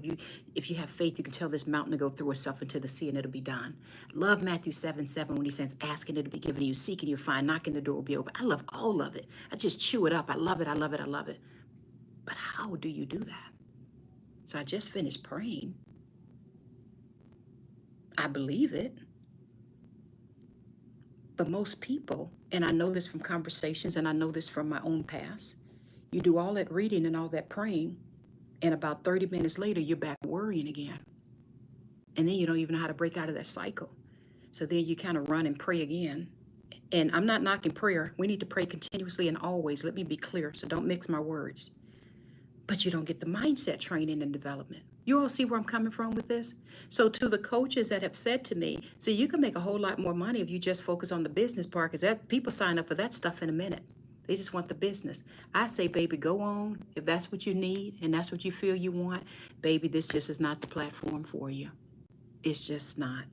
if you have faith, you can tell this mountain to go through itself into the sea and it'll be done. Love Matthew 7:7 when he says, asking it'll be given to you, seeking you'll find, knocking the door will be open. I love all of it. I just chew it up. I love it. I love it. I love it. But how do you do that? So I just finished praying. I believe it. But most people, and I know this from conversations and I know this from my own past, you do all that reading and all that praying, and about 30 minutes later, you're back worrying again. And then you don't even know how to break out of that cycle. So then you kind of run and pray again. And I'm not knocking prayer. We need to pray continuously and always. Let me be clear, so don't mix my words. But you don't get the mindset training and development. You all see where I'm coming from with this? So to the coaches that have said to me, so you can make a whole lot more money if you just focus on the business part, because that people sign up for that stuff in a minute. They just want the business. I say, baby, go on. If that's what you need and that's what you feel you want, baby, this just is not the platform for you. It's just not.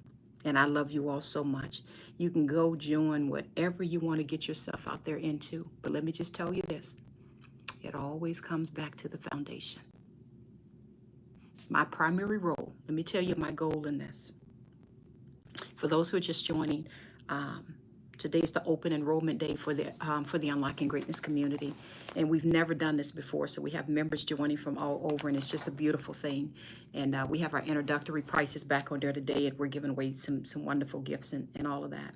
And I love you all so much. You can go join whatever you want to get yourself out there into. But let me just tell you this. It always comes back to the foundation. My primary role, let me tell you my goal in this. For those who are just joining, today is the open enrollment day for the Unlocking Greatness community. And we've never done this before, so we have members joining from all over, and it's just a beautiful thing. And we have our introductory prices back on there today, and we're giving away some wonderful gifts and all of that.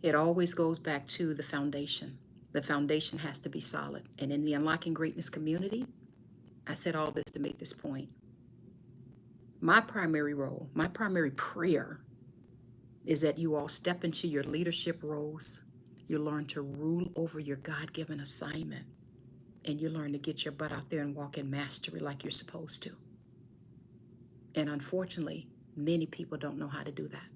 It always goes back to the foundation. The foundation has to be solid. And in the Unlocking Greatness community, I said all this to make this point. My primary role, my primary prayer is that you all step into your leadership roles. You learn to rule over your God-given assignment, and you learn to get your butt out there and walk in mastery like you're supposed to. And unfortunately, many people don't know how to do that.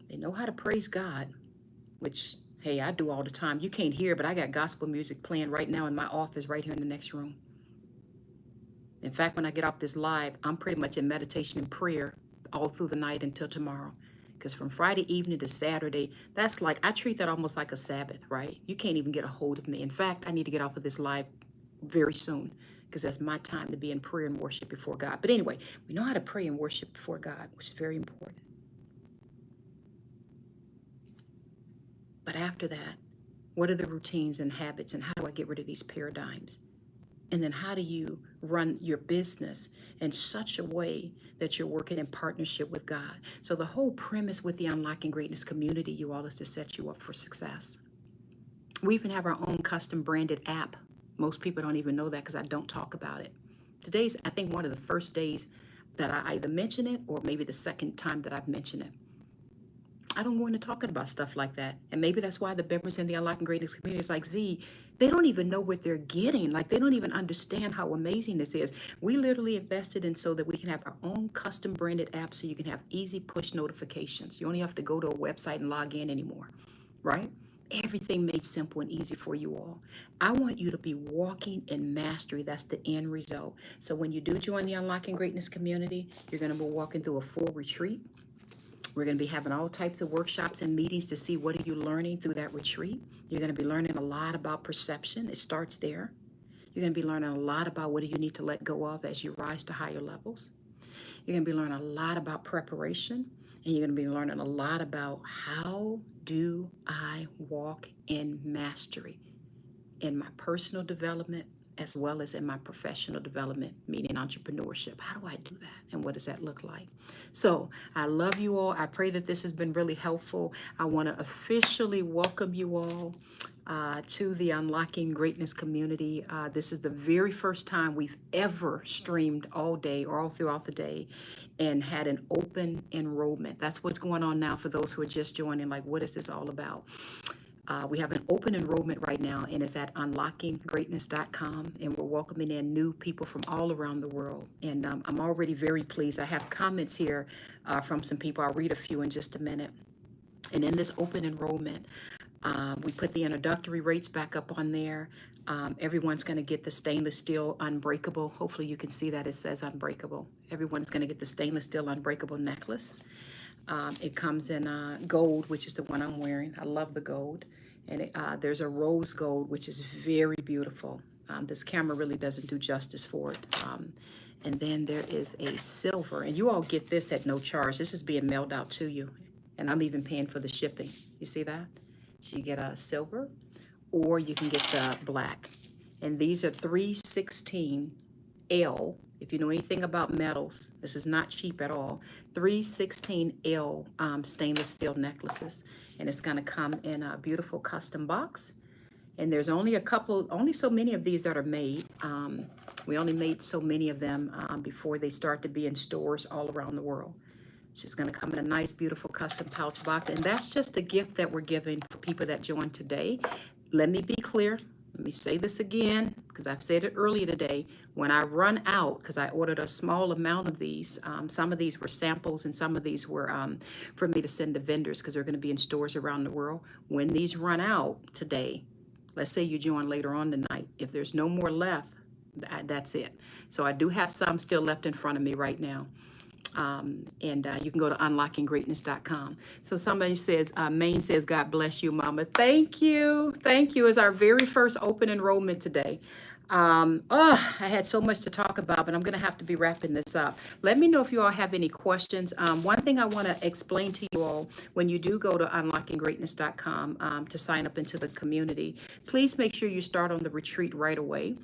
They know how to praise God, which, hey, I do all the time. You can't hear, but I got gospel music playing right now in my office right here in the next room. In fact, when I get off this live, I'm pretty much in meditation and prayer all through the night until tomorrow. Because from Friday evening to Saturday, that's like, I treat that almost like a Sabbath, right? You can't even get a hold of me. In fact, I need to get off of this live very soon, because that's my time to be in prayer and worship before God. But anyway, we know how to pray and worship before God, which is very important. But after that, what are the routines and habits, and how do I get rid of these paradigms? And then how do you run your business in such a way that you're working in partnership with God? So the whole premise with the Unlocking Greatness community, you all, is to set you up for success. We even have our own custom branded app. Most people don't even know that because I don't talk about it. Today's, I think, one of the first days that I either mention it, or maybe the second time that I've mentioned it. I don't go into talking about stuff like that. And maybe that's why the members in the Unlocking Greatness community is like, Z, they don't even know what they're getting. Like, they don't even understand how amazing this is. We literally invested in so that we can have our own custom branded app, so you can have easy push notifications. You only have to go to a website and log in anymore, right? Everything made simple and easy for you all. I want you to be walking in mastery. That's the end result. So when you do join the Unlocking Greatness community, you're going to be walking through a full retreat. We're going to be having all types of workshops and meetings to see what are you learning through that retreat. You're going to be learning a lot about perception. It starts there. You're going to be learning a lot about what do you need to let go of as you rise to higher levels. You're going to be learning a lot about preparation. And you're going to be learning a lot about how do I walk in mastery in my personal development as well as in my professional development, meaning entrepreneurship. How do I do that? And what does that look like? So I love you all. I pray that this has been really helpful. I want to officially welcome you all to the Unlocking Greatness community. This is the very first time we've ever streamed all day or all throughout the day and had an open enrollment. That's what's going on now for those who are just joining. Like, what is this all about? We have an open enrollment right now, and it's at unlockinggreatness.com, and we're welcoming in new people from all around the world. And I'm already very pleased. I have comments here from some people. I'll read a few in just a minute. And in this open enrollment, we put the introductory rates back up on there. Everyone's going to get the stainless steel unbreakable. Hopefully you can see that it says unbreakable. Everyone's going to get the stainless steel unbreakable necklace. It comes in gold, which is the one I'm wearing. I love the gold. And there's a rose gold, which is very beautiful. This camera really doesn't do justice for it. And then there is a silver. And you all get this at no charge. This is being mailed out to you. And I'm even paying for the shipping. You see that? So you get a silver, or you can get the black. And these are 316L. If you know anything about metals, this is not cheap at all. 316L stainless steel necklaces. And it's going to come in a beautiful custom box. And there's only so many of these that are made. We only made so many of them before they start to be in stores all around the world. It's just going to come in a nice, beautiful custom pouch box. And that's just a gift that we're giving for people that join today. Let me be clear. Let me say this again, because I've said it earlier today. When I run out, because I ordered a small amount of these, some of these were samples and some of these were for me to send to vendors because they're going to be in stores around the world. When these run out today, let's say you join later on tonight, if there's no more left, that's it. So I do have some still left in front of me right now. You can go to unlockinggreatness.com. So somebody says, Maine says, God bless you, Mama. Thank you. Thank you. It's our very first open enrollment today. I had so much to talk about, but I'm going to have to be wrapping this up. Let me know if you all have any questions. One thing I want to explain to you all, when you do go to unlockinggreatness.com to sign up into the community, please make sure you start on the retreat right away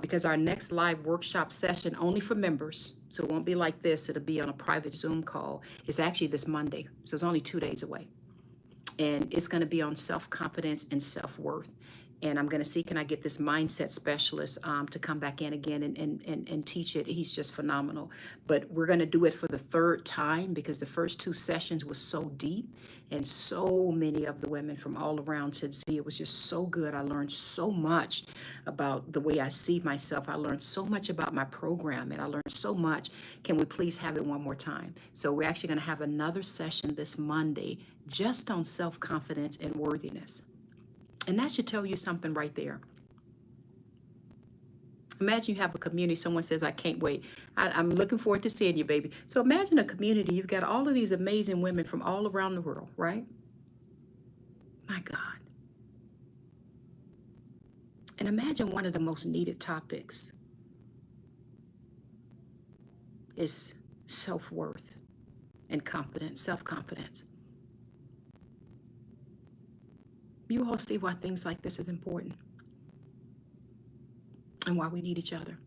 because our next live workshop session, only for members, so it won't be like this, it'll be on a private Zoom call, is actually this Monday. So it's only 2 days away. And it's going to be on self-confidence and self-worth. And I'm going to see, can I get this mindset specialist to come back in again and teach it. He's just phenomenal. But we're going to do it for the third time because the first two sessions was so deep. And so many of the women from all around said, see, it was just so good. I learned so much about the way I see myself. I learned so much about my program, and I learned so much. Can we please have it one more time? So we're actually going to have another session this Monday just on self-confidence and worthiness. And that should tell you something right there. Imagine you have a community, someone says, I can't wait. I'm looking forward to seeing you, baby. So imagine a community, you've got all of these amazing women from all around the world, right? My God. And imagine one of the most needed topics is self-worth and confidence, self-confidence. You all see why things like this is important and why we need each other.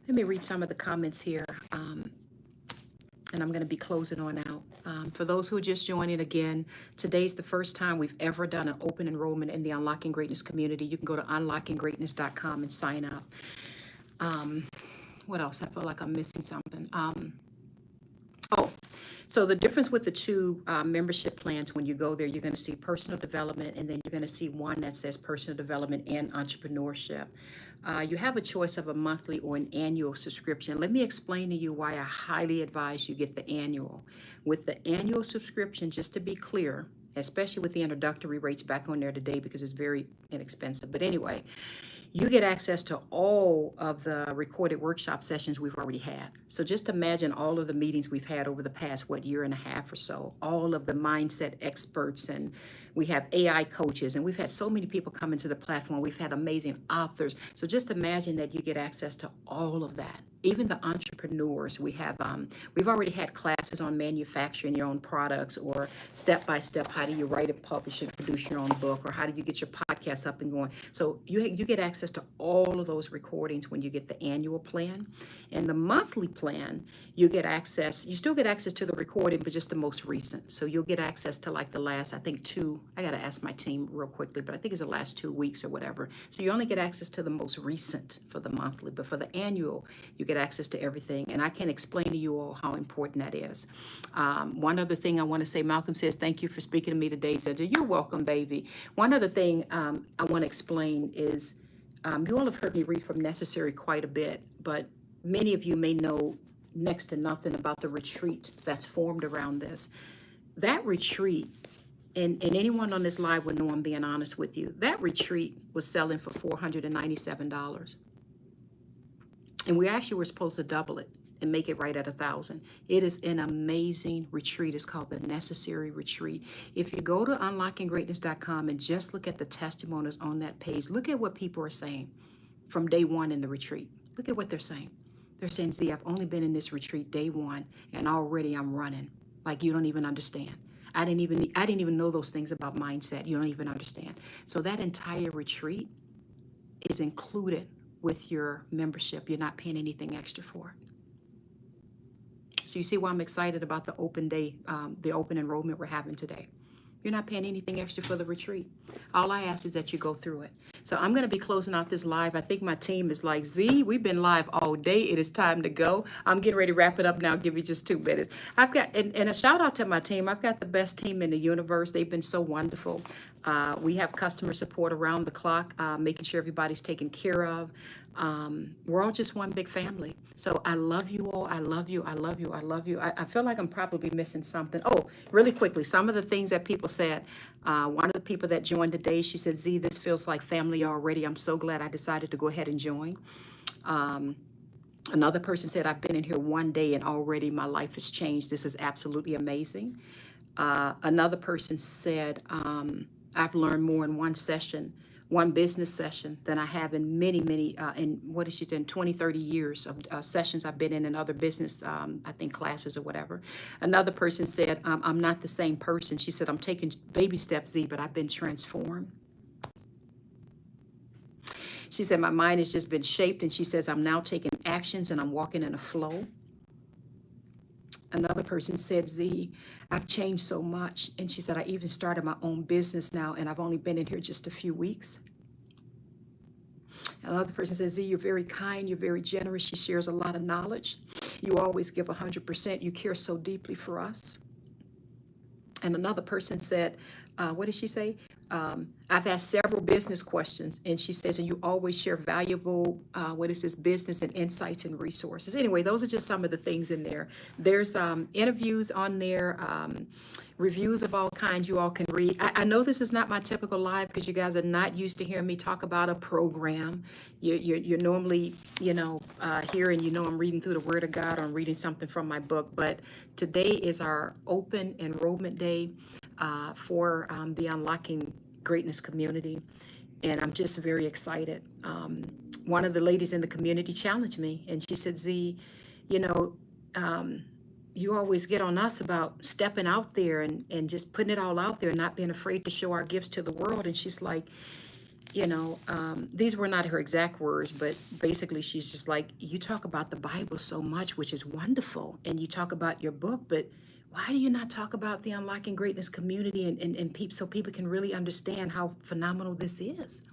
Let me read some of the comments here, and I'm going to be closing on out. For those who are just joining again, today's the first time we've ever done an open enrollment in the Unlocking Greatness community. You can go to unlockinggreatness.com and sign up. What else? I feel like I'm missing something. So the difference with the two membership plans, when you go there, you're going to see personal development, and then you're going to see one that says personal development and entrepreneurship. You have a choice of a monthly or an annual subscription. Let me explain to you why I highly advise you get the annual. With the annual subscription, just to be clear, especially with the introductory rates back on there today because it's very inexpensive. But anyway, you get access to all of the recorded workshop sessions we've already had. So just imagine all of the meetings we've had over the past, year and a half or so, all of the mindset experts, and we have AI coaches, and we've had so many people come into the platform. We've had amazing authors. So just imagine that you get access to all of that. Even the entrepreneurs, we've already had classes on manufacturing your own products, or step-by-step, how do you write and publish and produce your own book, or how do you get your podcast up and going. So you get access to all of those recordings when you get the annual plan. And the monthly plan, you still get access to the recording, but just the most recent. So you'll get access to like the last, I think I got to ask my team real quickly, but I think it's the last 2 weeks or whatever. So you only get access to the most recent for the monthly, but for the annual, you get access to everything. And I can explain to you all how important that is. One other thing I want to say, Malcolm says, thank you for speaking to me today, Zenja. You're welcome, baby. One other thing I want to explain is, you all have heard me read from Necessary quite a bit, but many of you may know next to nothing about the retreat that's formed around this. That retreat, and anyone on this live would know I'm being honest with you, that retreat was selling for $497. And we actually were supposed to double it and make it right at 1,000. It is an amazing retreat. It's called the Necessary Retreat. If you go to unlockinggreatness.com and just look at the testimonials on that page, look at what people are saying from day one in the retreat. Look at what they're saying. They're saying, Z, I've only been in this retreat day one, and already I'm running. Like, you don't even understand. I didn't even know those things about mindset. You don't even understand. So that entire retreat is included with your membership. You're not paying anything extra for it. So you see why I'm excited about the open day, the open enrollment we're having today. You're not paying anything extra for the retreat. All I ask is that you go through it. So I'm going to be closing out this live. I think my team is like, Z, we've been live all day. It is time to go. I'm getting ready to wrap it up now. I'll give you just 2 minutes. I've got, and a shout out to my team. I've got the best team in the universe. They've been so wonderful. We have customer support around the clock, making sure everybody's taken care of. We're all just one big family. So I love you all. I love you. I love you. I love you. I feel like I'm probably missing something. Oh, really quickly, some of the things that people said. One of the people that joined today, she said, Z, this feels like family already. I'm so glad I decided to go ahead and join. Another person said, I've been in here 1 day and already my life has changed. This is absolutely amazing. Another person said, I've learned more in one business session than I have in many, in 20, 30 years of sessions I've been in other business, I think classes or whatever. Another person said, I'm not the same person. She said, I'm taking baby steps, Z, but I've been transformed. She said, my mind has just been shaped, and she says, I'm now taking actions and I'm walking in a flow. Another person said, Z, I've changed so much. And she said, I even started my own business now, and I've only been in here just a few weeks. Another person says, Z, you're very kind, you're very generous. She shares a lot of knowledge. You always give 100%. You care so deeply for us. And another person said, what did she say? I've asked several business questions, and she says, and you always share valuable, business and insights and resources. Anyway, those are just some of the things in there. There's interviews on there, reviews of all kinds you all can read. I know this is not my typical live because you guys are not used to hearing me talk about a program. You're normally, here, and I'm reading through the Word of God, or I'm reading something from my book. But today is our open enrollment day for the Unlocking Greatness community, and I'm just very excited. One of the ladies in the community challenged me, and she said, Z, you always get on us about stepping out there and just putting it all out there and not being afraid to show our gifts to the world. And she's like, these were not her exact words, but basically she's just like, you talk about the Bible so much, which is wonderful, and you talk about your book, but why do you not talk about the Unlocking Greatness community and people, so people can really understand how phenomenal this is?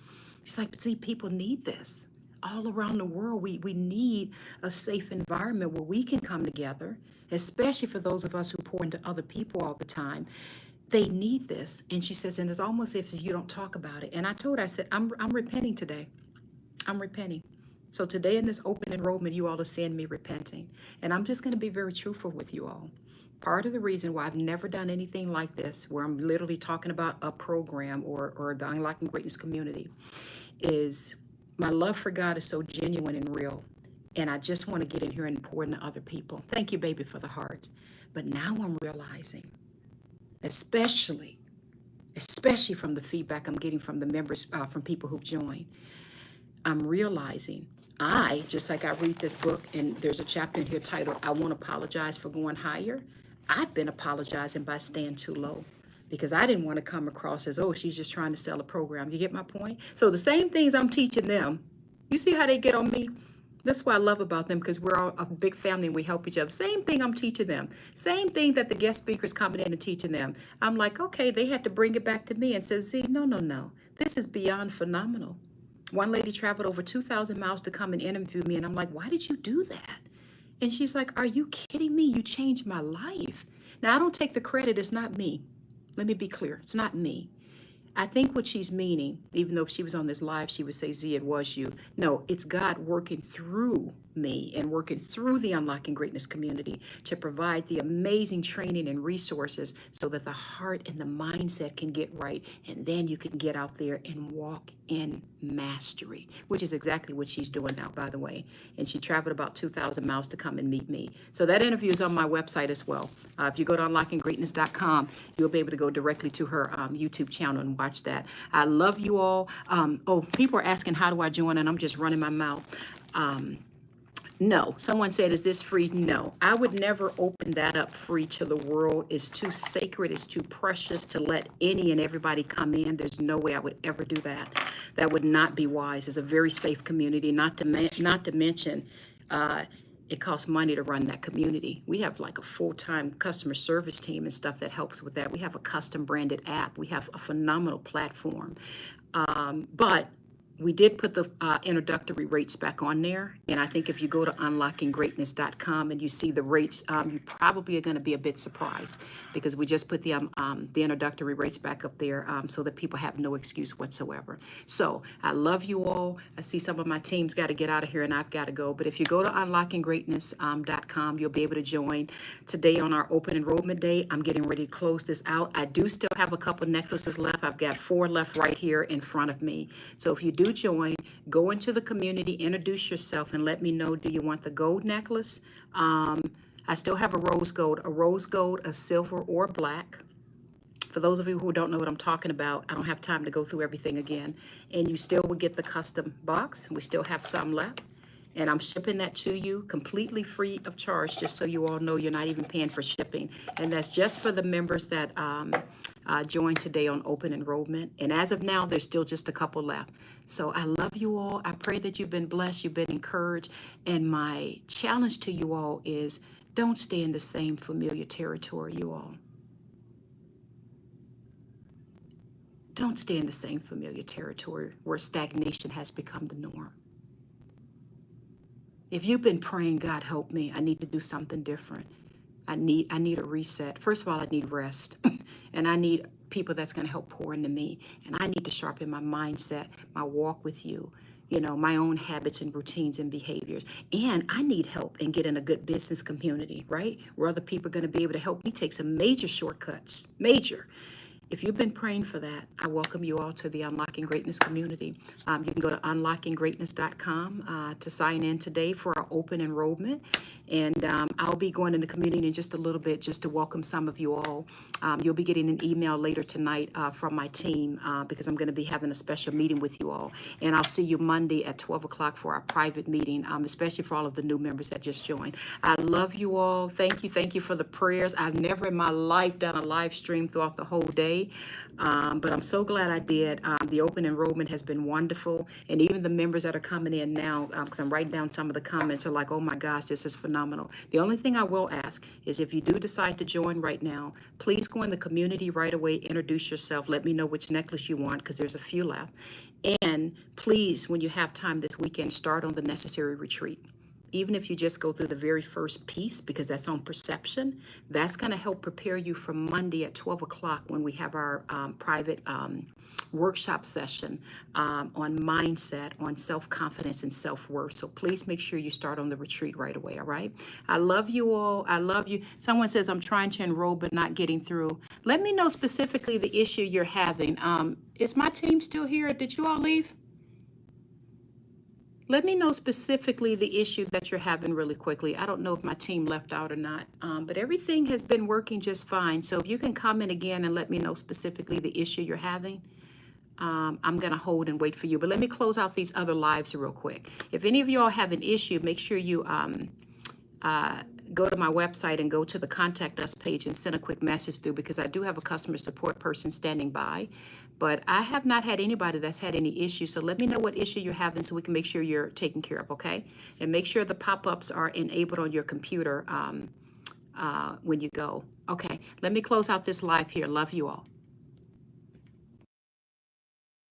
She's like, see, people need this all around the world. We need a safe environment where we can come together, especially for those of us who pour into other people all the time. They need this. And she says, and it's almost if you don't talk about it. And I told her, I said, I'm repenting today. I'm repenting. So today in this open enrollment, you all are seeing me repenting. And I'm just going to be very truthful with you all. Part of the reason why I've never done anything like this, where I'm literally talking about a program or the Unlocking Greatness community, is my love for God is so genuine and real. And I just want to get in here and pour into other people. Thank you, baby, for the hearts. But now I'm realizing, especially from the feedback I'm getting from the members, from people who've joined, I'm realizing just like I read this book, and there's a chapter in here titled, I Won't Apologize for Going Higher. I've been apologizing by staying too low because I didn't want to come across as, oh, she's just trying to sell a program. You get my point? So the same things I'm teaching them, you see how they get on me? That's what I love about them, because we're all a big family and we help each other. Same thing I'm teaching them. Same thing that the guest speakers coming in and teaching them. I'm like, okay, they had to bring it back to me and say, see, no. This is beyond phenomenal. One lady traveled over 2,000 miles to come and interview me. And I'm like, why did you do that? And she's like, are you kidding me? You changed my life. Now, I don't take the credit. It's not me. Let me be clear. It's not me. I think what she's meaning, even though if she was on this live, she would say, Z, it was you. No, it's God working through me and working through the Unlocking Greatness community to provide the amazing training and resources so that the heart and the mindset can get right. And then you can get out there and walk in mastery, which is exactly what she's doing now, by the way. And she traveled about 2,000 miles to come and meet me. So that interview is on my website as well. If you go to unlockinggreatness.com, you'll be able to go directly to her YouTube channel and watch that. I love you all. People are asking, how do I join? And I'm just running my mouth. No, someone said, is this free? No, I would never open that up free to the world. It's too sacred. It's too precious to let any and everybody come in. There's no way I would ever do that. That would not be wise. It's a very safe community, not to mention, it costs money to run that community. We have like a full-time customer service team and stuff that helps with that. We have a custom branded app. We have a phenomenal platform. But we did put the introductory rates back on there. And I think if you go to unlockinggreatness.com and you see the rates, you probably are going to be a bit surprised, because we just put the introductory rates back up there so that people have no excuse whatsoever. So I love you all. I see some of my team's got to get out of here and I've got to go. But if you go to unlockinggreatness.com, you'll be able to join today on our open enrollment day. I'm getting ready to close this out. I do still have a couple necklaces left. I've got 4 left right here in front of me. So if you do join, go into the community, introduce yourself, and let me know, do you want the gold necklace? I still have a rose gold, a silver, or black. For those of you who don't know what I'm talking about, I don't have time to go through everything again. And you still will get the custom box. We still have some left. And I'm shipping that to you completely free of charge, just so you all know you're not even paying for shipping. And that's just for the members that joined today on open enrollment. And as of now, there's still just a couple left. So I love you all. I pray that you've been blessed, you've been encouraged. And my challenge to you all is, Don't stay in the same familiar territory, you all. Don't stay in the same familiar territory where stagnation has become the norm. If you've been praying, God help me, I need to do something different. I need a reset. First of all, I need rest. And I need people that's going to help pour into me. And I need to sharpen my mindset, my walk with you, my own habits and routines and behaviors. And I need help in getting a good business community, right? Where other people are going to be able to help me take some major shortcuts. Major. If you've been praying for that, I welcome you all to the Unlocking Greatness community. You can go to unlockinggreatness.com to sign in today for our open enrollment. And I'll be going in the community in just a little bit just to welcome some of you all. You'll be getting an email later tonight from my team because I'm going to be having a special meeting with you all. And I'll see you Monday at 12 o'clock for our private meeting, especially for all of the new members that just joined. I love you all. Thank you. Thank you for the prayers. I've never in my life done a live stream throughout the whole day. But I'm so glad I did. The open enrollment has been wonderful. And even the members that are coming in now, because I'm writing down some of the comments, are like, oh my gosh, this is phenomenal. The only thing I will ask is if you do decide to join right now, please go in the community right away, introduce yourself, let me know which necklace you want because there's a few left. And please, when you have time this weekend, start on the necessary retreat. Even if you just go through the very first piece, because that's on perception, that's going to help prepare you for Monday at 12 o'clock when we have our private workshop session on mindset, on self-confidence and self-worth. So please make sure you start on the retreat right away, all right? I love you all. I love you. Someone says, I'm trying to enroll but not getting through. Let me know specifically the issue you're having. Is my team still here? Did you all leave? Let me know specifically the issue that you're having really quickly. I don't know if my team left out or not, but everything has been working just fine. So if you can comment again and let me know specifically the issue you're having, I'm going to hold and wait for you. But let me close out these other lives real quick. If any of you all have an issue, make sure you go to my website and go to the contact us page and send a quick message through because I do have a customer support person standing by. But I have not had anybody that's had any issues. So let me know what issue you're having so we can make sure you're taken care of, okay? And make sure the pop-ups are enabled on your computer when you go. Okay, let me close out this live here. Love you all.